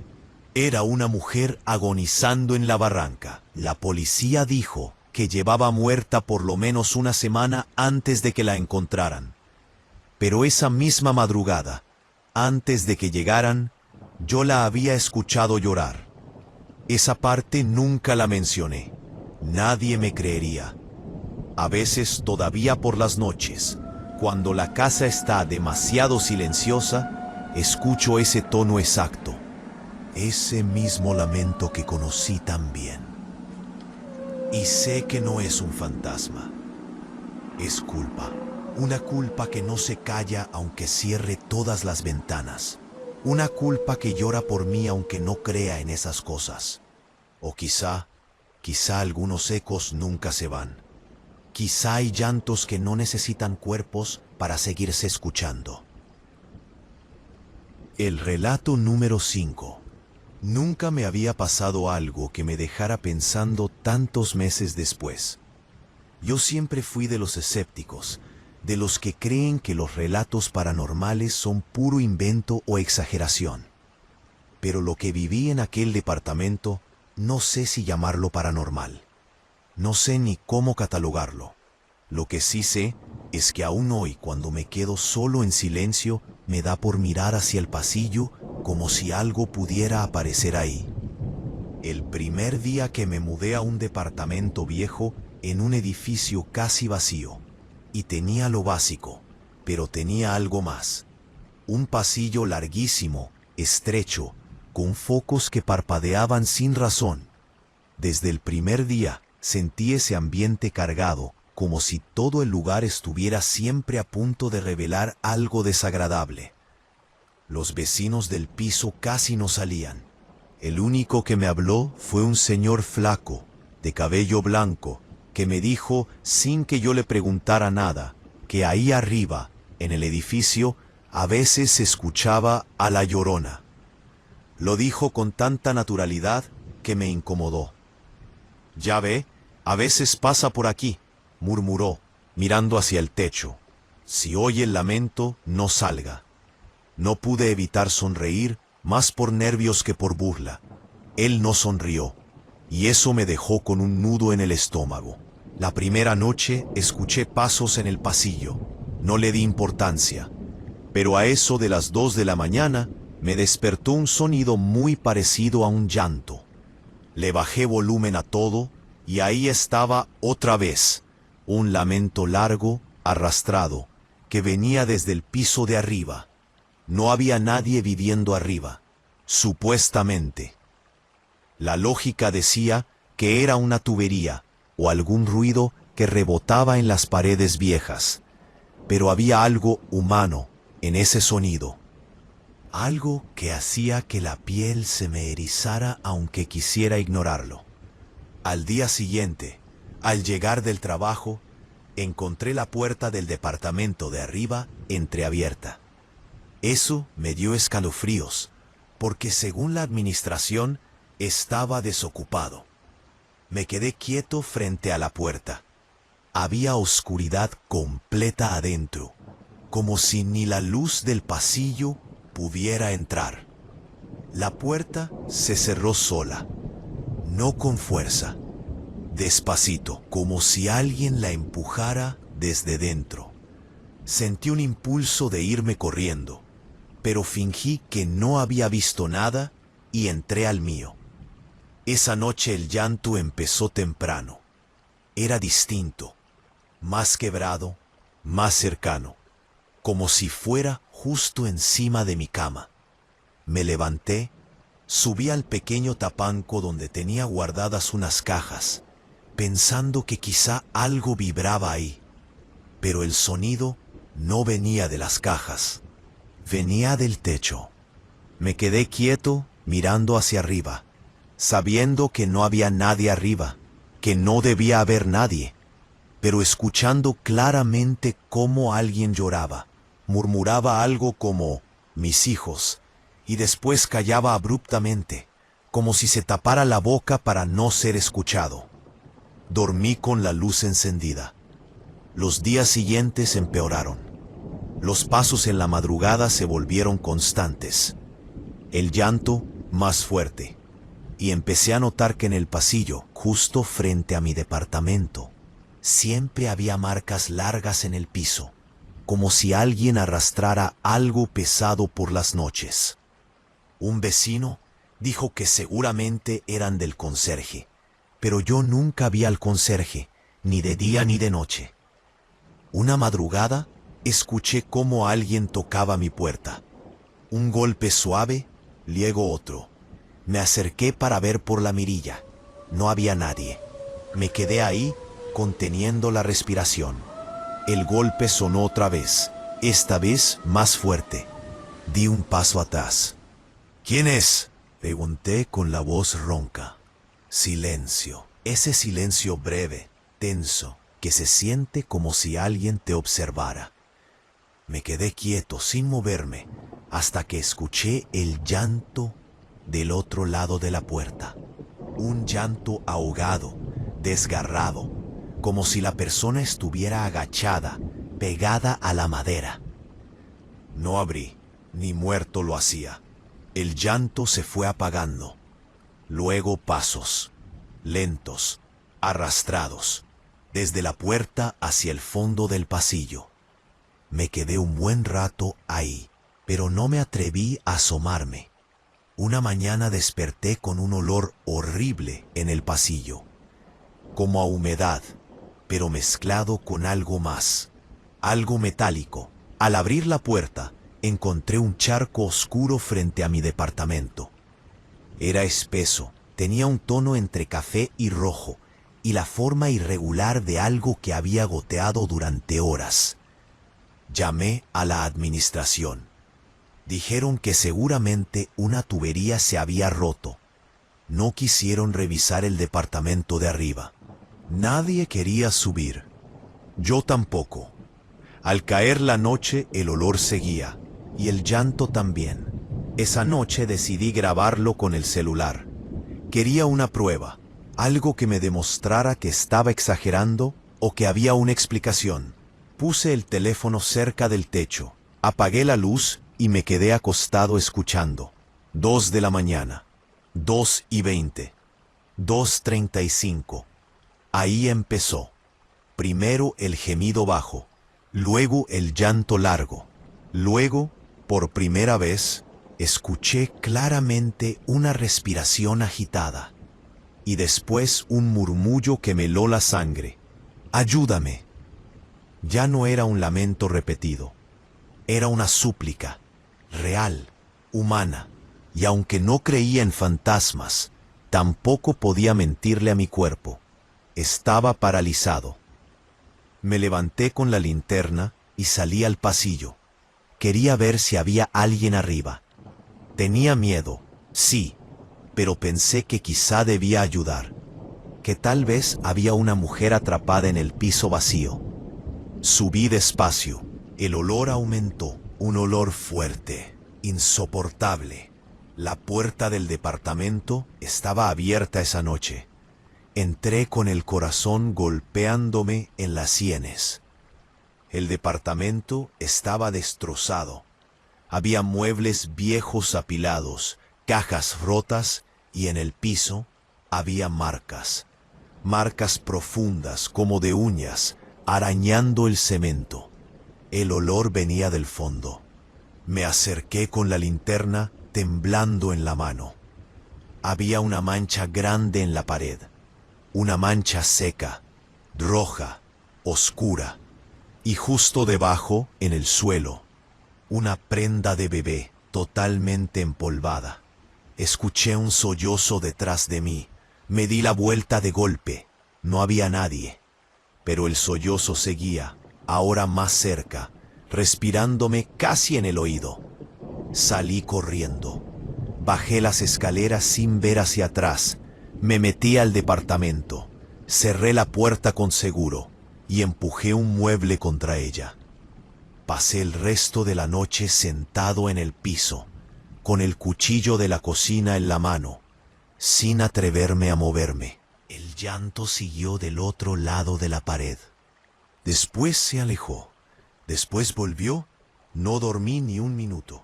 Era una mujer agonizando en la barranca. La policía dijo que llevaba muerta por lo menos una semana antes de que la encontraran. Pero esa misma madrugada, antes de que llegaran, yo la había escuchado llorar. Esa parte nunca la mencioné. Nadie me creería. A veces, todavía por las noches, cuando la casa está demasiado silenciosa, escucho ese tono exacto. Ese mismo lamento que conocí tan bien. Y sé que no es un fantasma. Es culpa. Una culpa que no se calla aunque cierre todas las ventanas. Una culpa que llora por mí aunque no crea en esas cosas. O quizá algunos ecos nunca se van. Quizá hay llantos que no necesitan cuerpos para seguirse escuchando. El relato número 5. Nunca me había pasado algo que me dejara pensando tantos meses después. Yo siempre fui de los escépticos, de los que creen que los relatos paranormales son puro invento o exageración. Pero lo que viví en aquel departamento, no sé si llamarlo paranormal. No sé ni cómo catalogarlo. Lo que sí sé es que aún hoy, cuando me quedo solo en silencio, me da por mirar hacia el pasillo como si algo pudiera aparecer ahí. El primer día que me mudé a un departamento viejo en un edificio casi vacío, y tenía lo básico, pero tenía algo más. Un pasillo larguísimo, estrecho, con focos que parpadeaban sin razón. Desde el primer día sentí ese ambiente cargado, como si todo el lugar estuviera siempre a punto de revelar algo desagradable. Los vecinos del piso casi no salían. El único que me habló fue un señor flaco, de cabello blanco, que me dijo, sin que yo le preguntara nada, que ahí arriba, En el edificio a veces se escuchaba a la Llorona. Lo dijo con tanta naturalidad que me incomodó. «Ya ve, a veces pasa por aquí», murmuró, mirando hacia el techo. «Si oye el lamento, no salga». No pude evitar sonreír, más por nervios que por burla. Él no sonrió, y eso me dejó con un nudo en el estómago. La primera noche escuché pasos en el pasillo. No le di importancia. Pero a eso de las 2 de la mañana me despertó un sonido muy parecido a un llanto. Le bajé volumen a todo y ahí estaba otra vez, un lamento largo, arrastrado, que venía desde el piso de arriba. No había nadie viviendo arriba, supuestamente. La lógica decía que era una tubería o algún ruido que rebotaba en las paredes viejas. Pero había algo humano en ese sonido. Algo que hacía que la piel se me erizara aunque quisiera ignorarlo. Al día siguiente, al llegar del trabajo, encontré la puerta del departamento de arriba entreabierta. Eso me dio escalofríos, porque según la administración, estaba desocupado. Me quedé quieto frente a la puerta. Había oscuridad completa adentro, como si ni la luz del pasillo pudiera entrar. La puerta se cerró sola, no con fuerza, despacito, como si alguien la empujara desde dentro. Sentí un impulso de irme corriendo, pero fingí que no había visto nada y entré al mío. Esa noche el llanto empezó temprano. Era distinto, más quebrado, más cercano, como si fuera justo encima de mi cama. Me levanté, subí al pequeño tapanco donde tenía guardadas unas cajas, pensando que quizá algo vibraba ahí. Pero el sonido no venía de las cajas, venía del techo. Me quedé quieto mirando hacia arriba, sabiendo que no había nadie arriba, que no debía haber nadie, pero escuchando claramente cómo alguien lloraba, murmuraba algo como «mis hijos», y después callaba abruptamente, como si se tapara la boca para no ser escuchado. Dormí con la luz encendida. Los días siguientes empeoraron. Los pasos en la madrugada se volvieron constantes. El llanto más fuerte. Y empecé a notar que en el pasillo, justo frente a mi departamento, siempre había marcas largas en el piso, como si alguien arrastrara algo pesado por las noches. Un vecino dijo que seguramente eran del conserje, pero yo nunca vi al conserje, ni de día ni de noche. Una madrugada, escuché cómo alguien tocaba mi puerta. Un golpe suave, luego otro. Me acerqué para ver por la mirilla. No había nadie. Me quedé ahí, conteniendo la respiración. El golpe sonó otra vez, esta vez más fuerte. Di un paso atrás. «¿Quién es?», pregunté con la voz ronca. Silencio. Ese silencio breve, tenso, que se siente como si alguien te observara. Me quedé quieto sin moverme hasta que escuché el llanto del otro lado de la puerta. Un llanto ahogado, desgarrado, como si la persona estuviera agachada, pegada a la madera. No abrí, ni muerto lo hacía. El llanto se fue apagando. Luego pasos, lentos, arrastrados, desde la puerta hacia el fondo del pasillo. Me quedé un buen rato ahí, pero no me atreví a asomarme. Una mañana desperté con un olor horrible en el pasillo, como a humedad, pero mezclado con algo más, algo metálico. Al abrir la puerta, encontré un charco oscuro frente a mi departamento. Era espeso, tenía un tono entre café y rojo, y la forma irregular de algo que había goteado durante horas. Llamé a la administración. Dijeron que seguramente una tubería se había roto. No quisieron revisar el departamento de arriba. Nadie quería subir. Yo tampoco. Al caer la noche, el olor seguía, y el llanto también. Esa noche decidí grabarlo con el celular. Quería una prueba, algo que me demostrara que estaba exagerando o que había una explicación. Puse el teléfono cerca del techo, apagué la luz y me quedé acostado escuchando. 2 de la mañana, 2:20, 2:35. Ahí empezó. Primero el gemido bajo, luego el llanto largo. Luego, por primera vez, escuché claramente una respiración agitada. Y después un murmullo que me heló la sangre. ¡Ayúdame! Ya no era un lamento repetido. Era una súplica, real, humana. Y aunque no creía en fantasmas, tampoco podía mentirle a mi cuerpo. Estaba paralizado. Me levanté con la linterna y salí al pasillo. Quería ver si había alguien arriba. Tenía miedo, sí, pero pensé que quizá debía ayudar, que tal vez había una mujer atrapada en el piso vacío. Subí despacio. El olor aumentó, un olor fuerte, insoportable. La puerta del departamento estaba abierta esa noche. Entré con el corazón golpeándome en las sienes. El departamento estaba destrozado. Había muebles viejos apilados, cajas rotas y en el piso había marcas. Marcas profundas como de uñas, arañando el cemento. El olor venía del fondo. Me acerqué con la linterna, temblando en la mano. Había una mancha grande en la pared. Una mancha seca, roja, oscura. Y justo debajo, en el suelo, una prenda de bebé totalmente empolvada. Escuché un sollozo detrás de mí. Me di la vuelta de golpe. No había nadie. Pero el sollozo seguía, ahora más cerca, respirándome casi en el oído. Salí corriendo. Bajé las escaleras sin ver hacia atrás. Me metí al departamento. Cerré la puerta con seguro y empujé un mueble contra ella. Pasé el resto de la noche sentado en el piso, con el cuchillo de la cocina en la mano, sin atreverme a moverme. El llanto siguió del otro lado de la pared. Después se alejó. Después volvió. No dormí ni un minuto.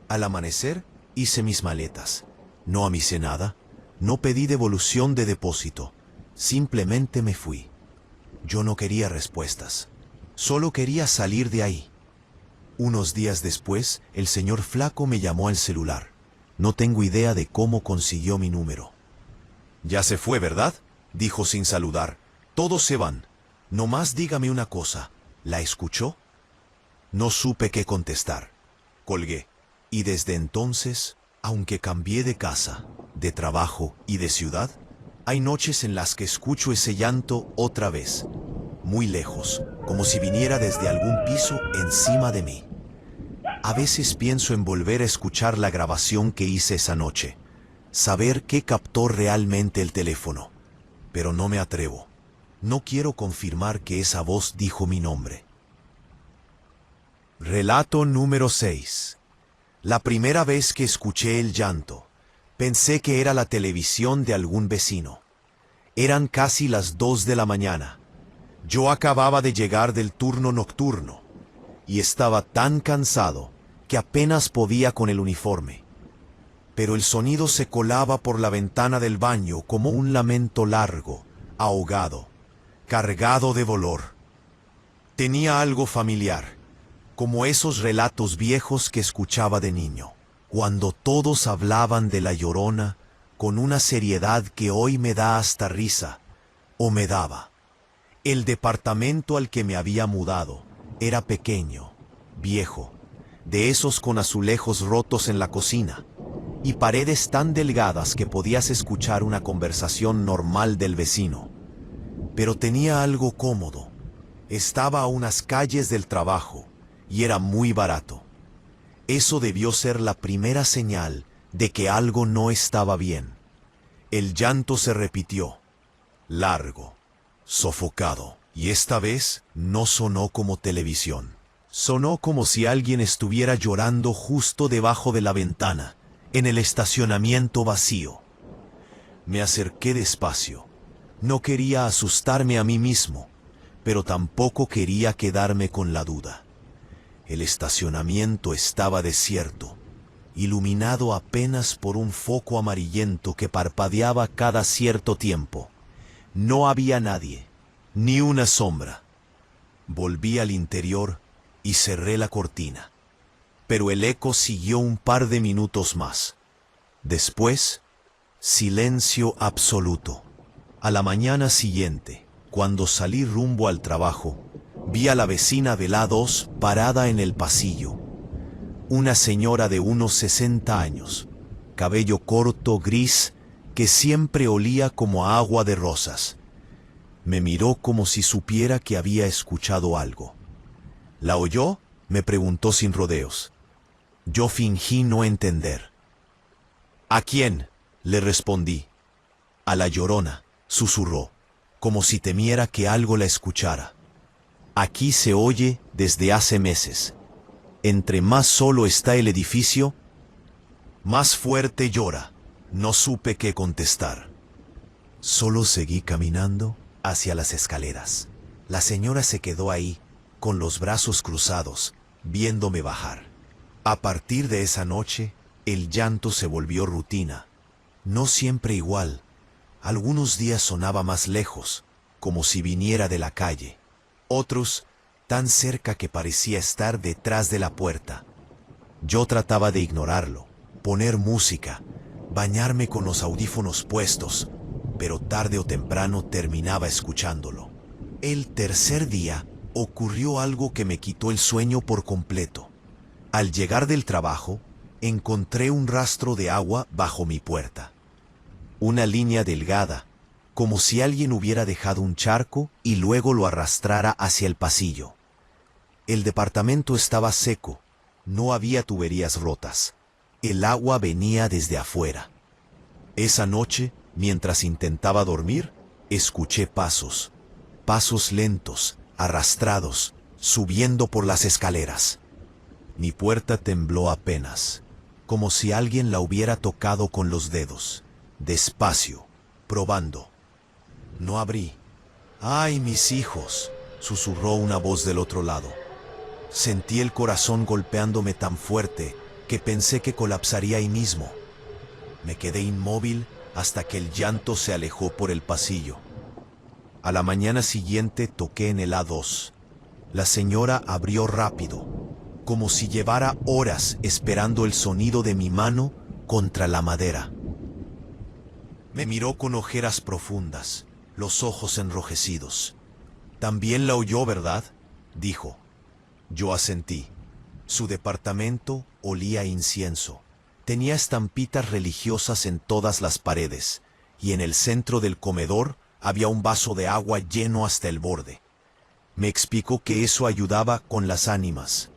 Al amanecer hice mis maletas. No amisé nada. No pedí devolución de depósito. Simplemente me fui. Yo no quería respuestas. Solo quería salir de ahí. Unos días después, el señor Flaco me llamó al celular. No tengo idea de cómo consiguió mi número. «Ya se fue, ¿verdad?», dijo sin saludar. «Todos se van. Nomás dígame una cosa. ¿La escuchó?». No supe qué contestar. Colgué. Y desde entonces, aunque cambié de casa, de trabajo y de ciudad, hay noches en las que escucho ese llanto otra vez, muy lejos, como si viniera desde algún piso encima de mí. A veces pienso en volver a escuchar la grabación que hice esa noche, saber qué captó realmente el teléfono, pero no me atrevo. No quiero confirmar que esa voz dijo mi nombre. Relato número 6. La primera vez que escuché el llanto, pensé que era la televisión de algún vecino. Eran casi las 2 de la mañana. Yo acababa de llegar del turno nocturno y estaba tan cansado que apenas podía con el uniforme. Pero el sonido se colaba por la ventana del baño como un lamento largo, ahogado, cargado de dolor. Tenía algo familiar, como esos relatos viejos que escuchaba de niño, cuando todos hablaban de la Llorona con una seriedad que hoy me da hasta risa, o me daba. El departamento al que me había mudado era pequeño, viejo, de esos con azulejos rotos en la cocina, y paredes tan delgadas que podías escuchar una conversación normal del vecino. Pero tenía algo cómodo. Estaba a unas calles del trabajo y era muy barato. Eso debió ser la primera señal de que algo no estaba bien. El llanto se repitió, largo, sofocado, Y esta vez no sonó como televisión. Sonó como si alguien estuviera llorando justo debajo de la ventana, en el estacionamiento vacío. Me acerqué despacio. No quería asustarme a mí mismo, pero tampoco quería quedarme con la duda. El estacionamiento estaba desierto, iluminado apenas por un foco amarillento que parpadeaba cada cierto tiempo. No había nadie, ni una sombra. Volví al interior y cerré la cortina. Pero el eco siguió un par de minutos más. Después, silencio absoluto. A la mañana siguiente, cuando salí rumbo al trabajo, vi a la vecina de la 2 parada en el pasillo. Una señora de unos 60 años, cabello corto, gris, que siempre olía como a agua de rosas. Me miró como si supiera que había escuchado algo. ¿La oyó?, me preguntó sin rodeos. Yo fingí no entender. ¿A quién?, le respondí. A la Llorona, susurró, como si temiera que algo la escuchara. Aquí se oye desde hace meses. Entre más solo está el edificio, más fuerte llora. No supe qué contestar. Solo seguí caminando hacia las escaleras. La señora se quedó ahí, con los brazos cruzados, viéndome bajar. A partir de esa noche, el llanto se volvió rutina. No siempre igual. Algunos días sonaba más lejos, como si viniera de la calle. Otros, tan cerca que parecía estar detrás de la puerta. Yo trataba de ignorarlo, poner música, bañarme con los audífonos puestos, pero tarde o temprano terminaba escuchándolo. El tercer día ocurrió algo que me quitó el sueño por completo. Al llegar del trabajo, encontré un rastro de agua bajo mi puerta. Una línea delgada, como si alguien hubiera dejado un charco y luego lo arrastrara hacia el pasillo. El departamento estaba seco, no había tuberías rotas. El agua venía desde afuera. Esa noche, mientras intentaba dormir, escuché pasos lentos, arrastrados, subiendo por las escaleras. Mi puerta tembló apenas, como si alguien la hubiera tocado con los dedos, despacio, probando. No abrí. ¡Ay, mis hijos!, susurró una voz del otro lado. Sentí el corazón golpeándome tan fuerte que pensé que colapsaría ahí mismo. Me quedé inmóvil hasta que el llanto se alejó por el pasillo. A la mañana siguiente toqué en el A2. La señora abrió rápido, como si llevara horas esperando el sonido de mi mano contra la madera. Me miró con ojeras profundas, los ojos enrojecidos. «También la oyó, ¿verdad?», dijo. Yo asentí. Su departamento olía a incienso. Tenía estampitas religiosas en todas las paredes, y en el centro del comedor había un vaso de agua lleno hasta el borde. Me explicó que eso ayudaba con las ánimas.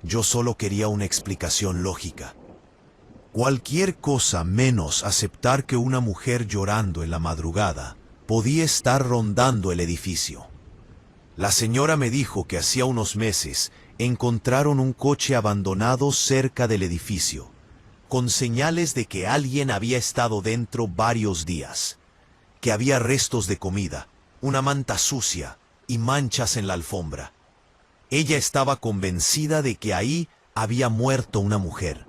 Yo solo quería una explicación lógica. Cualquier cosa menos aceptar que una mujer llorando en la madrugada podía estar rondando el edificio. La señora me dijo que hacía unos meses encontraron un coche abandonado cerca del edificio, con señales de que alguien había estado dentro varios días, que había restos de comida, una manta sucia y manchas en la alfombra. Ella estaba convencida de que ahí había muerto una mujer,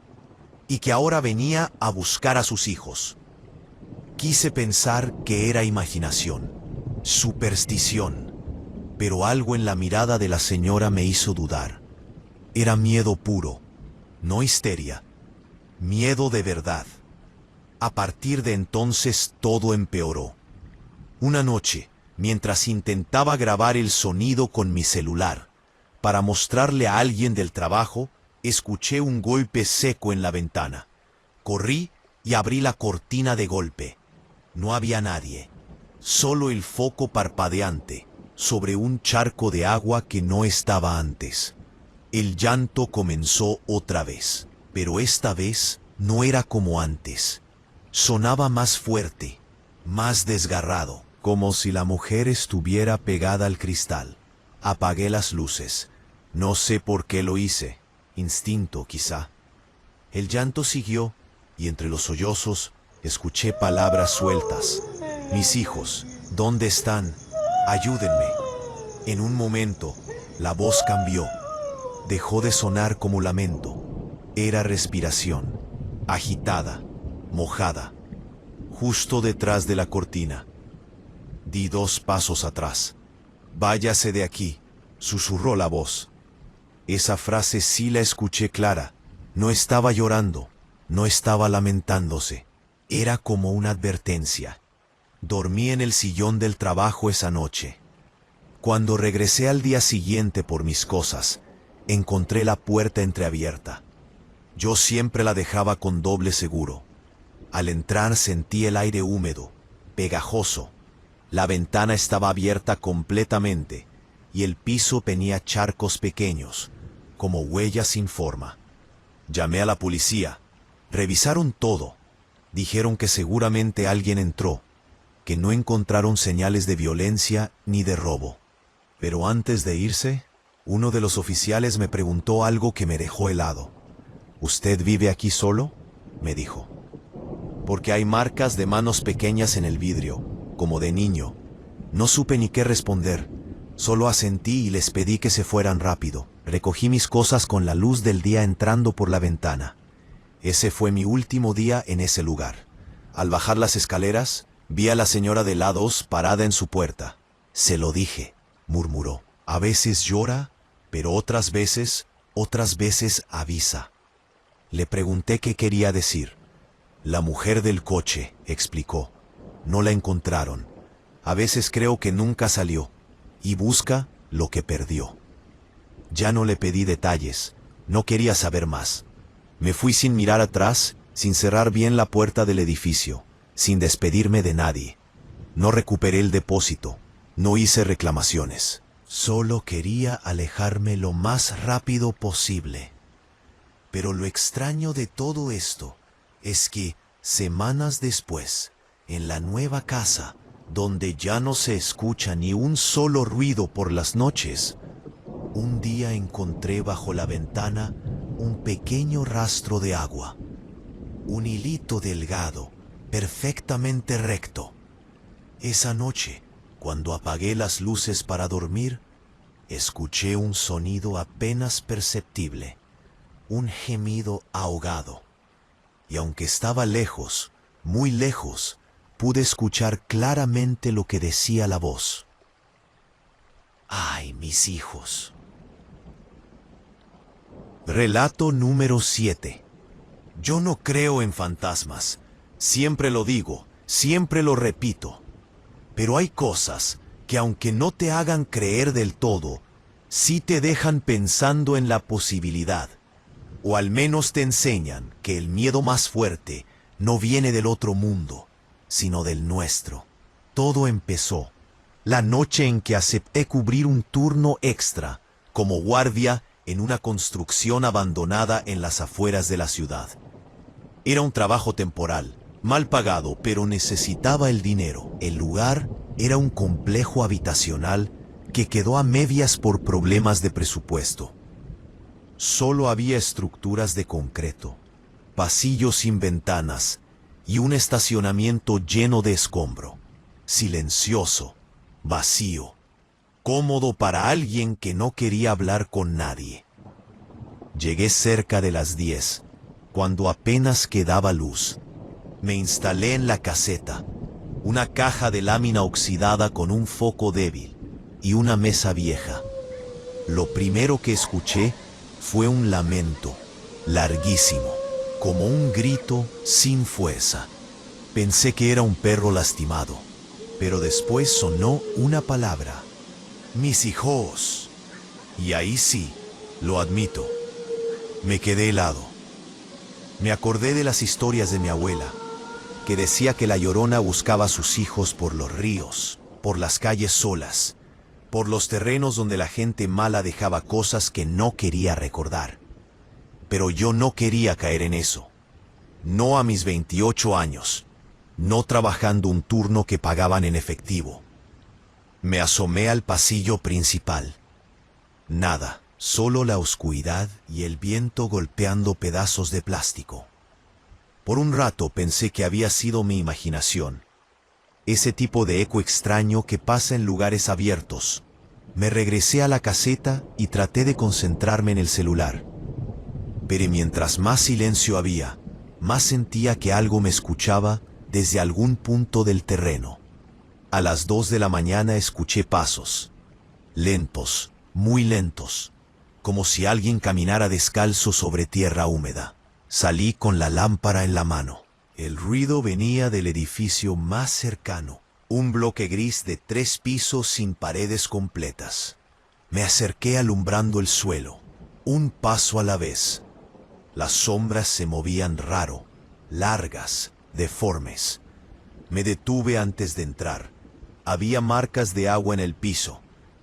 y que ahora venía a buscar a sus hijos. Quise pensar que era imaginación, superstición, pero algo en la mirada de la señora me hizo dudar. Era miedo puro, no histeria, miedo de verdad. A partir de entonces todo empeoró. Una noche, mientras intentaba grabar el sonido con mi celular, para mostrarle a alguien del trabajo, escuché un golpe seco en la ventana. Corrí y abrí la cortina de golpe. No había nadie, solo el foco parpadeante sobre un charco de agua que no estaba antes. El llanto comenzó otra vez, pero esta vez no era como antes. Sonaba más fuerte, más desgarrado, como si la mujer estuviera pegada al cristal. Apagué las luces. No sé por qué lo hice. Instinto, quizá. El llanto siguió, y entre los sollozos escuché palabras sueltas. Mis hijos, ¿dónde están? Ayúdenme. En un momento, la voz cambió. Dejó de sonar como lamento. Era respiración, agitada, mojada, justo detrás de la cortina. Di 2 pasos atrás. «Váyase de aquí», susurró la voz. Esa frase sí la escuché clara. No estaba llorando, no estaba lamentándose. Era como una advertencia. Dormí en el sillón del trabajo esa noche. Cuando regresé al día siguiente por mis cosas, encontré la puerta entreabierta. Yo siempre la dejaba con doble seguro. Al entrar sentí el aire húmedo, pegajoso. La ventana estaba abierta completamente y el piso tenía charcos pequeños, como huellas sin forma. Llamé a la policía. Revisaron todo. Dijeron que seguramente alguien entró, que no encontraron señales de violencia ni de robo. Pero antes de irse, uno de los oficiales me preguntó algo que me dejó helado. «¿Usted vive aquí solo?», me dijo. «Porque hay marcas de manos pequeñas en el vidrio, como de niño». No supe ni qué responder. Solo asentí y les pedí que se fueran rápido. Recogí mis cosas con la luz del día entrando por la ventana. Ese fue mi último día en ese lugar. Al bajar las escaleras, vi a la señora de lados parada en su puerta. «Se lo dije», murmuró. «A veces llora, pero otras veces avisa». Le pregunté qué quería decir. «La mujer del coche», explicó. «No la encontraron. A veces creo que nunca salió y busca lo que perdió». Ya no le pedí detalles, no quería saber más. Me fui sin mirar atrás, sin cerrar bien la puerta del edificio, sin despedirme de nadie. No recuperé el depósito, no hice reclamaciones. Solo quería alejarme lo más rápido posible. Pero lo extraño de todo esto es que, semanas después, en la nueva casa, donde ya no se escucha ni un solo ruido por las noches, un día encontré bajo la ventana un pequeño rastro de agua. Un hilito delgado, perfectamente recto. Esa noche, cuando apagué las luces para dormir, escuché un sonido apenas perceptible, un gemido ahogado. Y aunque estaba lejos, muy lejos, pude escuchar claramente lo que decía la voz. «Ay, mis hijos». Relato número 7. Yo no creo en fantasmas. Siempre lo digo, siempre lo repito. Pero hay cosas que, aunque no te hagan creer del todo, sí te dejan pensando en la posibilidad. O al menos te enseñan que el miedo más fuerte no viene del otro mundo, sino del nuestro. Todo empezó la noche en que acepté cubrir un turno extra como guardia en una construcción abandonada en las afueras de la ciudad. Era un trabajo temporal, mal pagado, pero necesitaba el dinero. El lugar era un complejo habitacional que quedó a medias por problemas de presupuesto. Solo había estructuras de concreto, pasillos sin ventanas y un estacionamiento lleno de escombro, silencioso, vacío, cómodo para alguien que no quería hablar con nadie. Llegué cerca de las 10, cuando apenas quedaba luz. Me instalé en la caseta, una caja de lámina oxidada con un foco débil y una mesa vieja. Lo primero que escuché fue un lamento, larguísimo, como un grito sin fuerza. Pensé que era un perro lastimado, pero después sonó una palabra: «Mis hijos». Y ahí sí, lo admito, me quedé helado. Me acordé de las historias de mi abuela, que decía que la Llorona buscaba a sus hijos por los ríos, por las calles solas, por los terrenos donde la gente mala dejaba cosas que no quería recordar. Pero yo no quería caer en eso. No a mis 28 años. no trabajando un turno que pagaban en efectivo. Me asomé al pasillo principal. Nada, solo la oscuridad y el viento golpeando pedazos de plástico. Por un rato pensé que había sido mi imaginación. Ese tipo de eco extraño que pasa en lugares abiertos. Me regresé a la caseta y traté de concentrarme en el celular. Pero mientras más silencio había, más sentía que algo me escuchaba desde algún punto del terreno. A las 2 de la mañana escuché pasos. Lentos, muy lentos, como si alguien caminara descalzo sobre tierra húmeda. Salí con la lámpara en la mano. El ruido venía del edificio más cercano, un bloque gris de 3 pisos sin paredes completas. Me acerqué alumbrando el suelo, un paso a la vez. Las sombras se movían raro, largas, deformes. Me detuve antes de entrar. Había marcas de agua en el piso,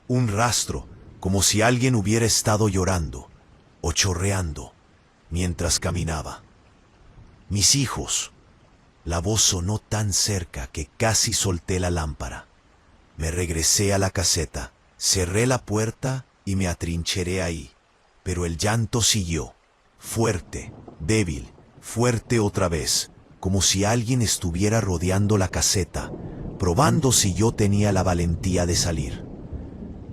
un rastro, como si alguien hubiera estado llorando o chorreando mientras caminaba. Mis hijos. La voz sonó tan cerca que casi solté la lámpara. Me regresé a la caseta, cerré la puerta y me atrincheré ahí. Pero el llanto siguió, fuerte, débil, fuerte otra vez, como si alguien estuviera rodeando la caseta, probando si yo tenía la valentía de salir.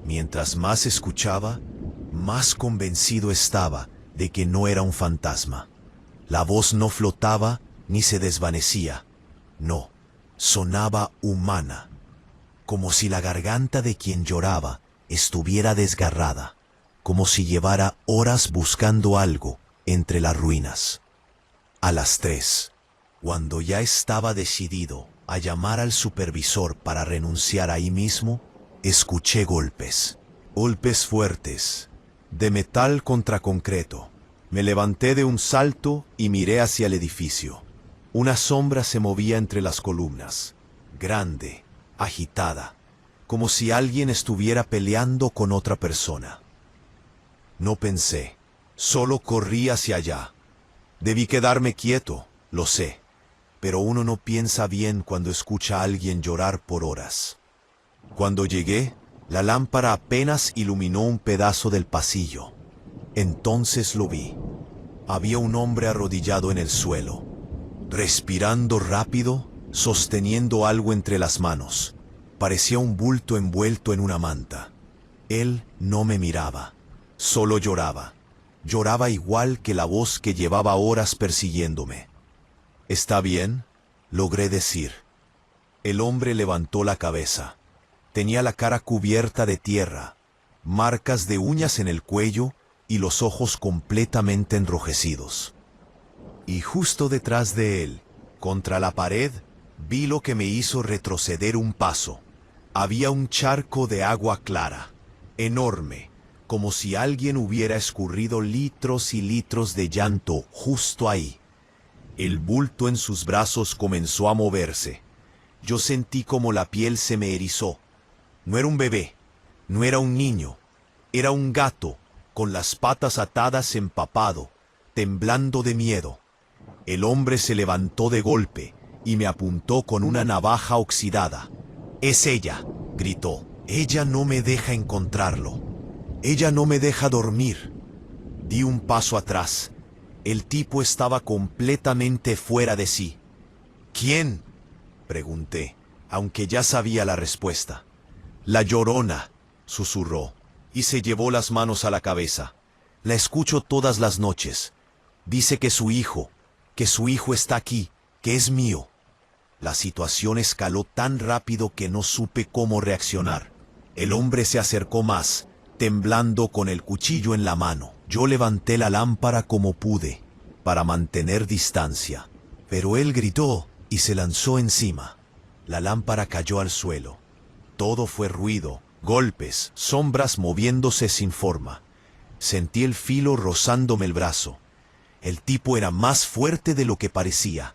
Mientras más escuchaba, más convencido estaba de que no era un fantasma. La voz no flotaba ni se desvanecía. No, sonaba humana, como si la garganta de quien lloraba estuviera desgarrada, como si llevara horas buscando algo entre las ruinas. A las 3, cuando ya estaba decidido a llamar al supervisor para renunciar ahí mismo, escuché golpes. Golpes fuertes, de metal contra concreto. Me levanté de un salto y miré hacia el edificio. Una sombra se movía entre las columnas, grande, agitada, como si alguien estuviera peleando con otra persona. No pensé, solo corrí hacia allá. Debí quedarme quieto, lo sé, pero uno no piensa bien cuando escucha a alguien llorar por horas. Cuando llegué, la lámpara apenas iluminó un pedazo del pasillo. Entonces lo vi. Había un hombre arrodillado en el suelo, respirando rápido, sosteniendo algo entre las manos. Parecía un bulto envuelto en una manta. Él no me miraba, solo lloraba. Lloraba igual que la voz que llevaba horas persiguiéndome. «¿Está bien?», logré decir. El hombre levantó la cabeza. Tenía la cara cubierta de tierra, marcas de uñas en el cuello y los ojos completamente enrojecidos. Y justo detrás de él, contra la pared, vi lo que me hizo retroceder un paso. Había un charco de agua clara, enorme, como si alguien hubiera escurrido litros y litros de llanto justo ahí. El bulto en sus brazos comenzó a moverse. Yo sentí como la piel se me erizó. No era un bebé, no era un niño, era un gato, con las patas atadas, empapado, temblando de miedo. El hombre se levantó de golpe y me apuntó con una navaja oxidada. «Es ella», gritó. «Ella no me deja encontrarlo. Ella no me deja dormir». Di un paso atrás. El tipo estaba completamente fuera de sí. «¿Quién?», pregunté, aunque ya sabía la respuesta. «La Llorona», susurró, y se llevó las manos a la cabeza. «La escucho todas las noches. Dice que su hijo está aquí, que es mío». La situación escaló tan rápido que no supe cómo reaccionar. El hombre se acercó más, temblando con el cuchillo en la mano. Yo levanté la lámpara como pude, para mantener distancia. Pero él gritó y se lanzó encima. La lámpara cayó al suelo. Todo fue ruido, golpes, sombras moviéndose sin forma. Sentí el filo rozándome el brazo. El tipo era más fuerte de lo que parecía.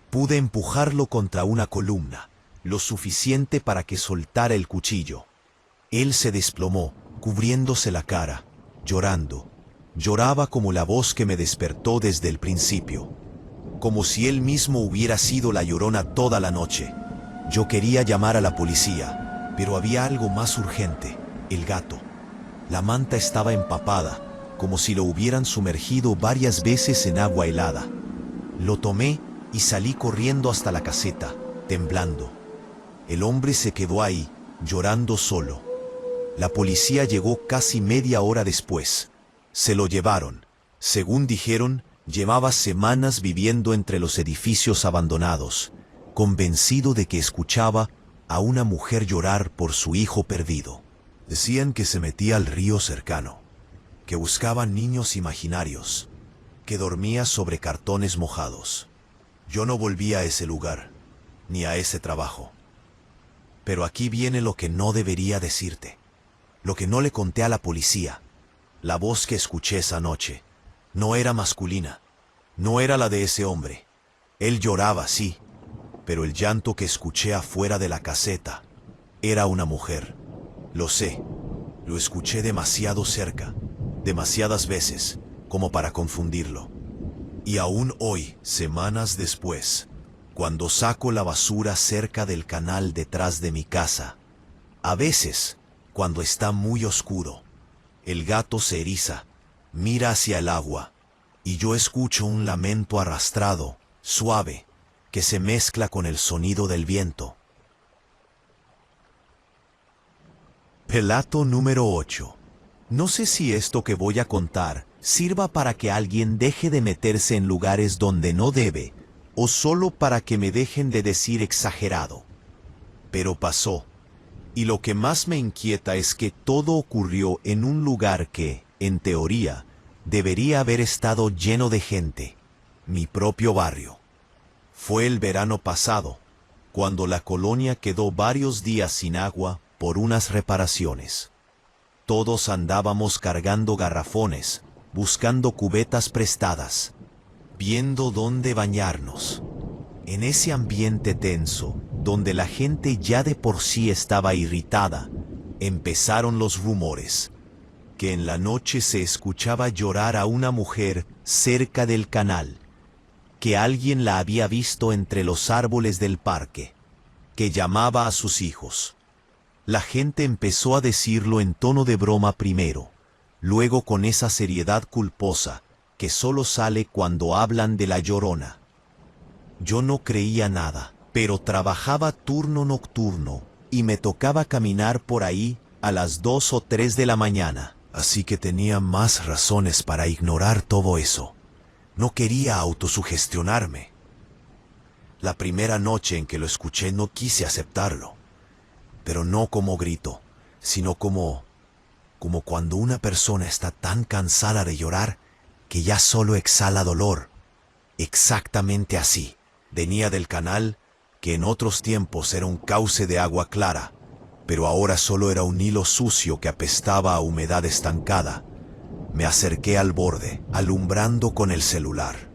Pude empujarlo contra una columna, lo suficiente para que soltara el cuchillo. Él se desplomó, cubriéndose la cara, llorando. Lloraba como la voz que me despertó desde el principio. como si él mismo hubiera sido la llorona toda la noche. Yo quería llamar a la policía, pero había algo más urgente: el gato. La manta estaba empapada, como si lo hubieran sumergido varias veces en agua helada. Lo tomé y salí corriendo hasta la caseta, temblando. El hombre se quedó ahí, llorando solo. La policía llegó casi media hora después. Se lo llevaron. Según dijeron, llevaba semanas viviendo entre los edificios abandonados, convencido de que escuchaba a una mujer llorar por su hijo perdido. Decían que se metía al río cercano, que buscaba niños imaginarios, que dormía sobre cartones mojados. Yo no volví a ese lugar, ni a ese trabajo. Pero aquí viene lo que no debería decirte, lo que no le conté a la policía. La voz que escuché esa noche no era masculina, no era la de ese hombre. Él lloraba, sí, pero el llanto que escuché afuera de la caseta era una mujer. Lo sé, lo escuché demasiado cerca, demasiadas veces, como para confundirlo. Y aún hoy, semanas después, cuando saco la basura cerca del canal detrás de mi casa, a veces, cuando está muy oscuro, el gato se eriza, mira hacia el agua, y yo escucho un lamento arrastrado, suave, que se mezcla con el sonido del viento. Relato número 8. No sé si esto que voy a contar sirva para que alguien deje de meterse en lugares donde no debe, o solo para que me dejen de decir exagerado. Pero pasó. Y lo que más me inquieta es que todo ocurrió en un lugar que, en teoría, debería haber estado lleno de gente. Mi propio barrio. Fue el verano pasado, cuando la colonia quedó varios días sin agua por unas reparaciones. Todos andábamos cargando garrafones, buscando cubetas prestadas, viendo dónde bañarnos. En ese ambiente tenso, donde la gente ya de por sí estaba irritada, empezaron los rumores, que en la noche se escuchaba llorar a una mujer cerca del canal, que alguien la había visto entre los árboles del parque, que llamaba a sus hijos. La gente empezó a decirlo en tono de broma primero, luego con esa seriedad culposa que solo sale cuando hablan de la Llorona. Yo no creía nada, pero trabajaba turno nocturno y me tocaba caminar por ahí a las 2 o 3 de la mañana, así que tenía más razones para ignorar todo eso. No quería autosugestionarme. La primera noche en que lo escuché no quise aceptarlo, pero no como grito, sino como cuando una persona está tan cansada de llorar que ya solo exhala dolor. Exactamente así. Venía del canal, que en otros tiempos era un cauce de agua clara, pero ahora solo era un hilo sucio que apestaba a humedad estancada. Me acerqué al borde, alumbrando con el celular.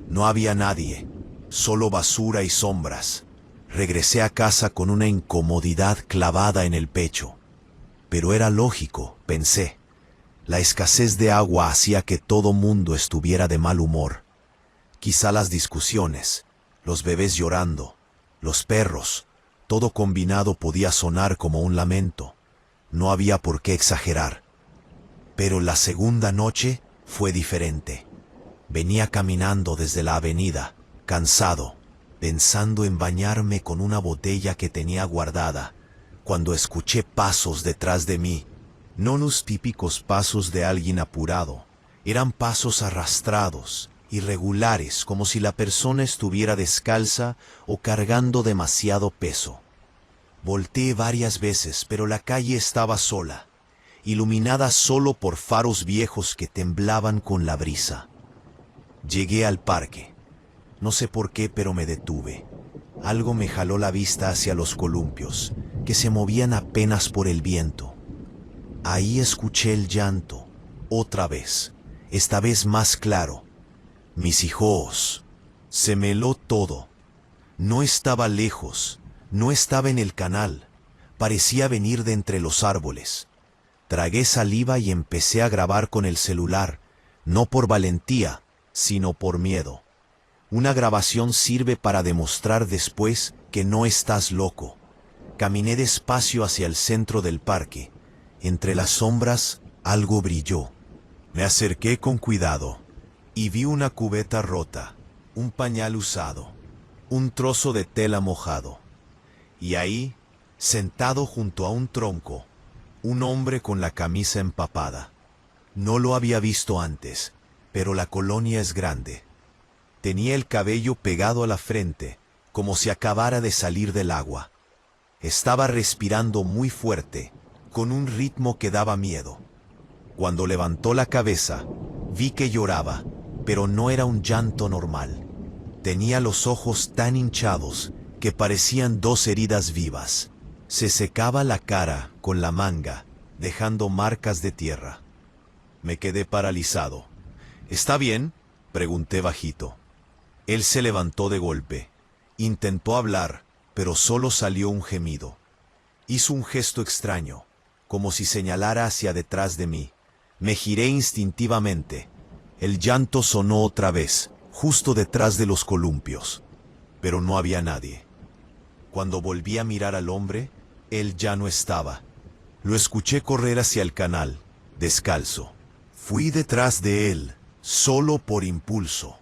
No había nadie, solo basura y sombras. Regresé a casa con una incomodidad clavada en el pecho. Pero era lógico, pensé. La escasez de agua hacía que todo mundo estuviera de mal humor. Quizá las discusiones, los bebés llorando, los perros, todo combinado podía sonar como un lamento. No había por qué exagerar. Pero la segunda noche fue diferente. Venía caminando desde la avenida, cansado, pensando en bañarme con una botella que tenía guardada, cuando escuché pasos detrás de mí. No los típicos pasos de alguien apurado, eran pasos arrastrados, irregulares, como si la persona estuviera descalza o cargando demasiado peso. Volteé varias veces, pero la calle estaba sola, iluminada solo por faros viejos que temblaban con la brisa. Llegué al parque. No sé por qué, pero me detuve. Algo me jaló la vista hacia los columpios, que se movían apenas por el viento. Ahí escuché el llanto, otra vez, esta vez más claro. Mis hijos. Se me heló todo. No estaba lejos, no estaba en el canal, parecía venir de entre los árboles. Tragué saliva y empecé a grabar con el celular, no por valentía, sino por miedo. Una grabación sirve para demostrar después que no estás loco. Caminé despacio hacia el centro del parque. Entre las sombras, algo brilló. Me acerqué con cuidado y vi una cubeta rota, un pañal usado, un trozo de tela mojado. Y ahí, sentado junto a un tronco, un hombre con la camisa empapada. No lo había visto antes, pero la colonia es grande. Tenía el cabello pegado a la frente, como si acabara de salir del agua. Estaba respirando muy fuerte, con un ritmo que daba miedo. Cuando levantó la cabeza, vi que lloraba, pero no era un llanto normal. Tenía los ojos tan hinchados que parecían dos heridas vivas. Se secaba la cara con la manga, dejando marcas de tierra. Me quedé paralizado. ¿Está bien?, pregunté bajito. Él se levantó de golpe. Intentó hablar, pero solo salió un gemido. Hizo un gesto extraño, como si señalara hacia detrás de mí. Me giré instintivamente. El llanto sonó otra vez, justo detrás de los columpios. Pero no había nadie. Cuando volví a mirar al hombre, él ya no estaba. Lo escuché correr hacia el canal, descalzo. Fui detrás de él, solo por impulso.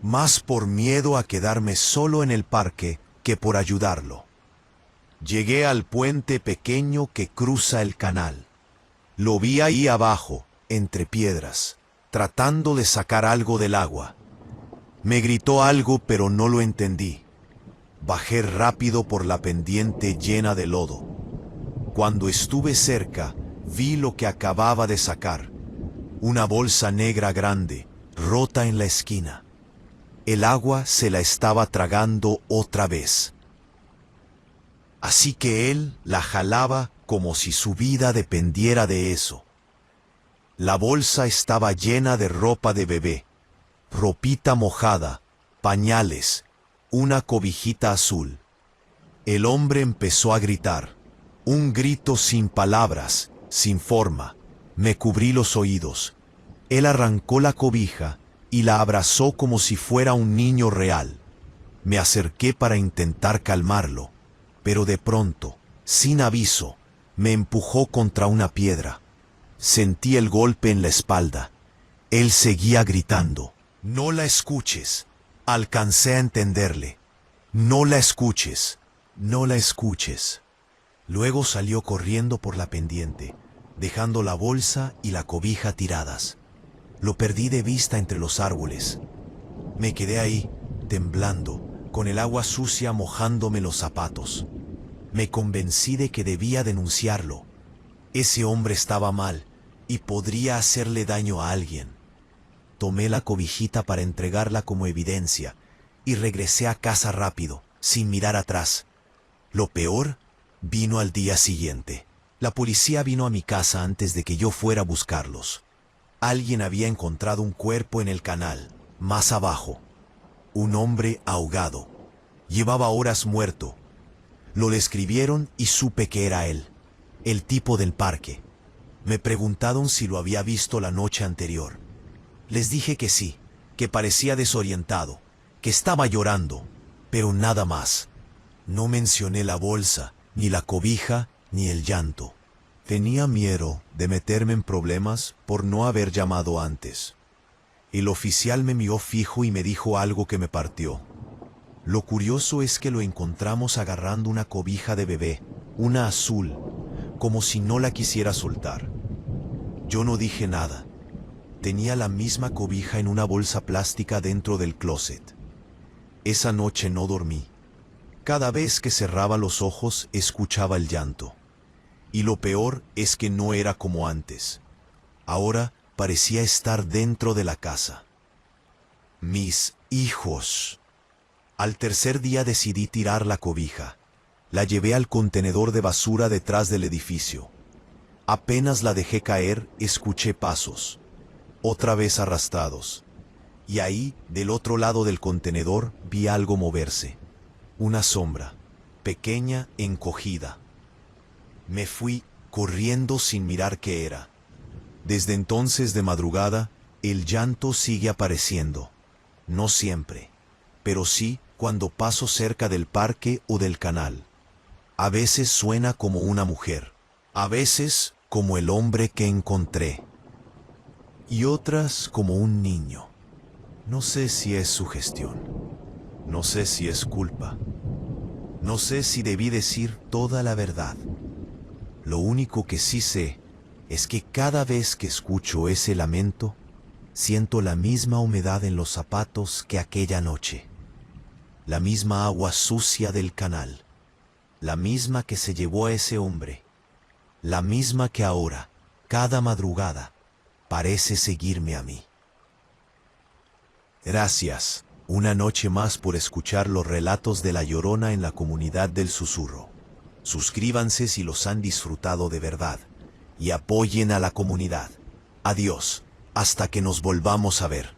Más por miedo a quedarme solo en el parque que por ayudarlo. Llegué al puente pequeño que cruza el canal. Lo vi ahí abajo, entre piedras, tratando de sacar algo del agua. Me gritó algo, pero no lo entendí. Bajé rápido por la pendiente llena de lodo. Cuando estuve cerca, vi lo que acababa de sacar. Una bolsa negra grande, rota en la esquina. El agua se la estaba tragando otra vez. Así que él la jalaba como si su vida dependiera de eso. La bolsa estaba llena de ropa de bebé, ropita mojada, pañales, una cobijita azul. El hombre empezó a gritar, un grito sin palabras, sin forma. Me cubrí los oídos. Él arrancó la cobija y la abrazó como si fuera un niño real. Me acerqué para intentar calmarlo, pero de pronto, sin aviso, me empujó contra una piedra. Sentí el golpe en la espalda. Él seguía gritando, «No la escuches». Alcancé a entenderle. «No la escuches, no la escuches». Luego salió corriendo por la pendiente, dejando la bolsa y la cobija tiradas. Lo perdí de vista entre los árboles. Me quedé ahí, temblando, con el agua sucia mojándome los zapatos. Me convencí de que debía denunciarlo. Ese hombre estaba mal y podría hacerle daño a alguien. Tomé la cobijita para entregarla como evidencia y regresé a casa rápido, sin mirar atrás. Lo peor vino al día siguiente. La policía vino a mi casa antes de que yo fuera a buscarlos. Alguien había encontrado un cuerpo en el canal, más abajo. Un hombre ahogado. Llevaba horas muerto. Lo describieron y supe que era él, el tipo del parque. Me preguntaron si lo había visto la noche anterior. Les dije que sí, que parecía desorientado, que estaba llorando, pero nada más. No mencioné la bolsa, ni la cobija, ni el llanto. Tenía miedo de meterme en problemas por no haber llamado antes. El oficial me miró fijo y me dijo algo que me partió. Lo curioso es que lo encontramos agarrando una cobija de bebé, una azul, como si no la quisiera soltar. Yo no dije nada. Tenía la misma cobija en una bolsa plástica dentro del closet. Esa noche no dormí. Cada vez que cerraba los ojos escuchaba el llanto. Y lo peor es que no era como antes. Ahora parecía estar dentro de la casa. Mis hijos. Al tercer día decidí tirar la cobija. La llevé al contenedor de basura detrás del edificio. Apenas la dejé caer, escuché pasos. Otra vez arrastrados. Y ahí, del otro lado del contenedor, vi algo moverse. Una sombra, pequeña, encogida. Me fui corriendo sin mirar qué era. Desde entonces, de madrugada, el llanto sigue apareciendo. No siempre, pero sí cuando paso cerca del parque o del canal. A veces suena como una mujer, a veces como el hombre que encontré, y otras como un niño. No sé si es sugestión, no sé si es culpa, no sé si debí decir toda la verdad. Lo único que sí sé es que cada vez que escucho ese lamento, siento la misma humedad en los zapatos que aquella noche, la misma agua sucia del canal, la misma que se llevó a ese hombre, la misma que ahora, cada madrugada, parece seguirme a mí. Gracias, una noche más por escuchar los relatos de La Llorona en la comunidad del Susurro. Suscríbanse si los han disfrutado de verdad y apoyen a la comunidad. Adiós, hasta que nos volvamos a ver.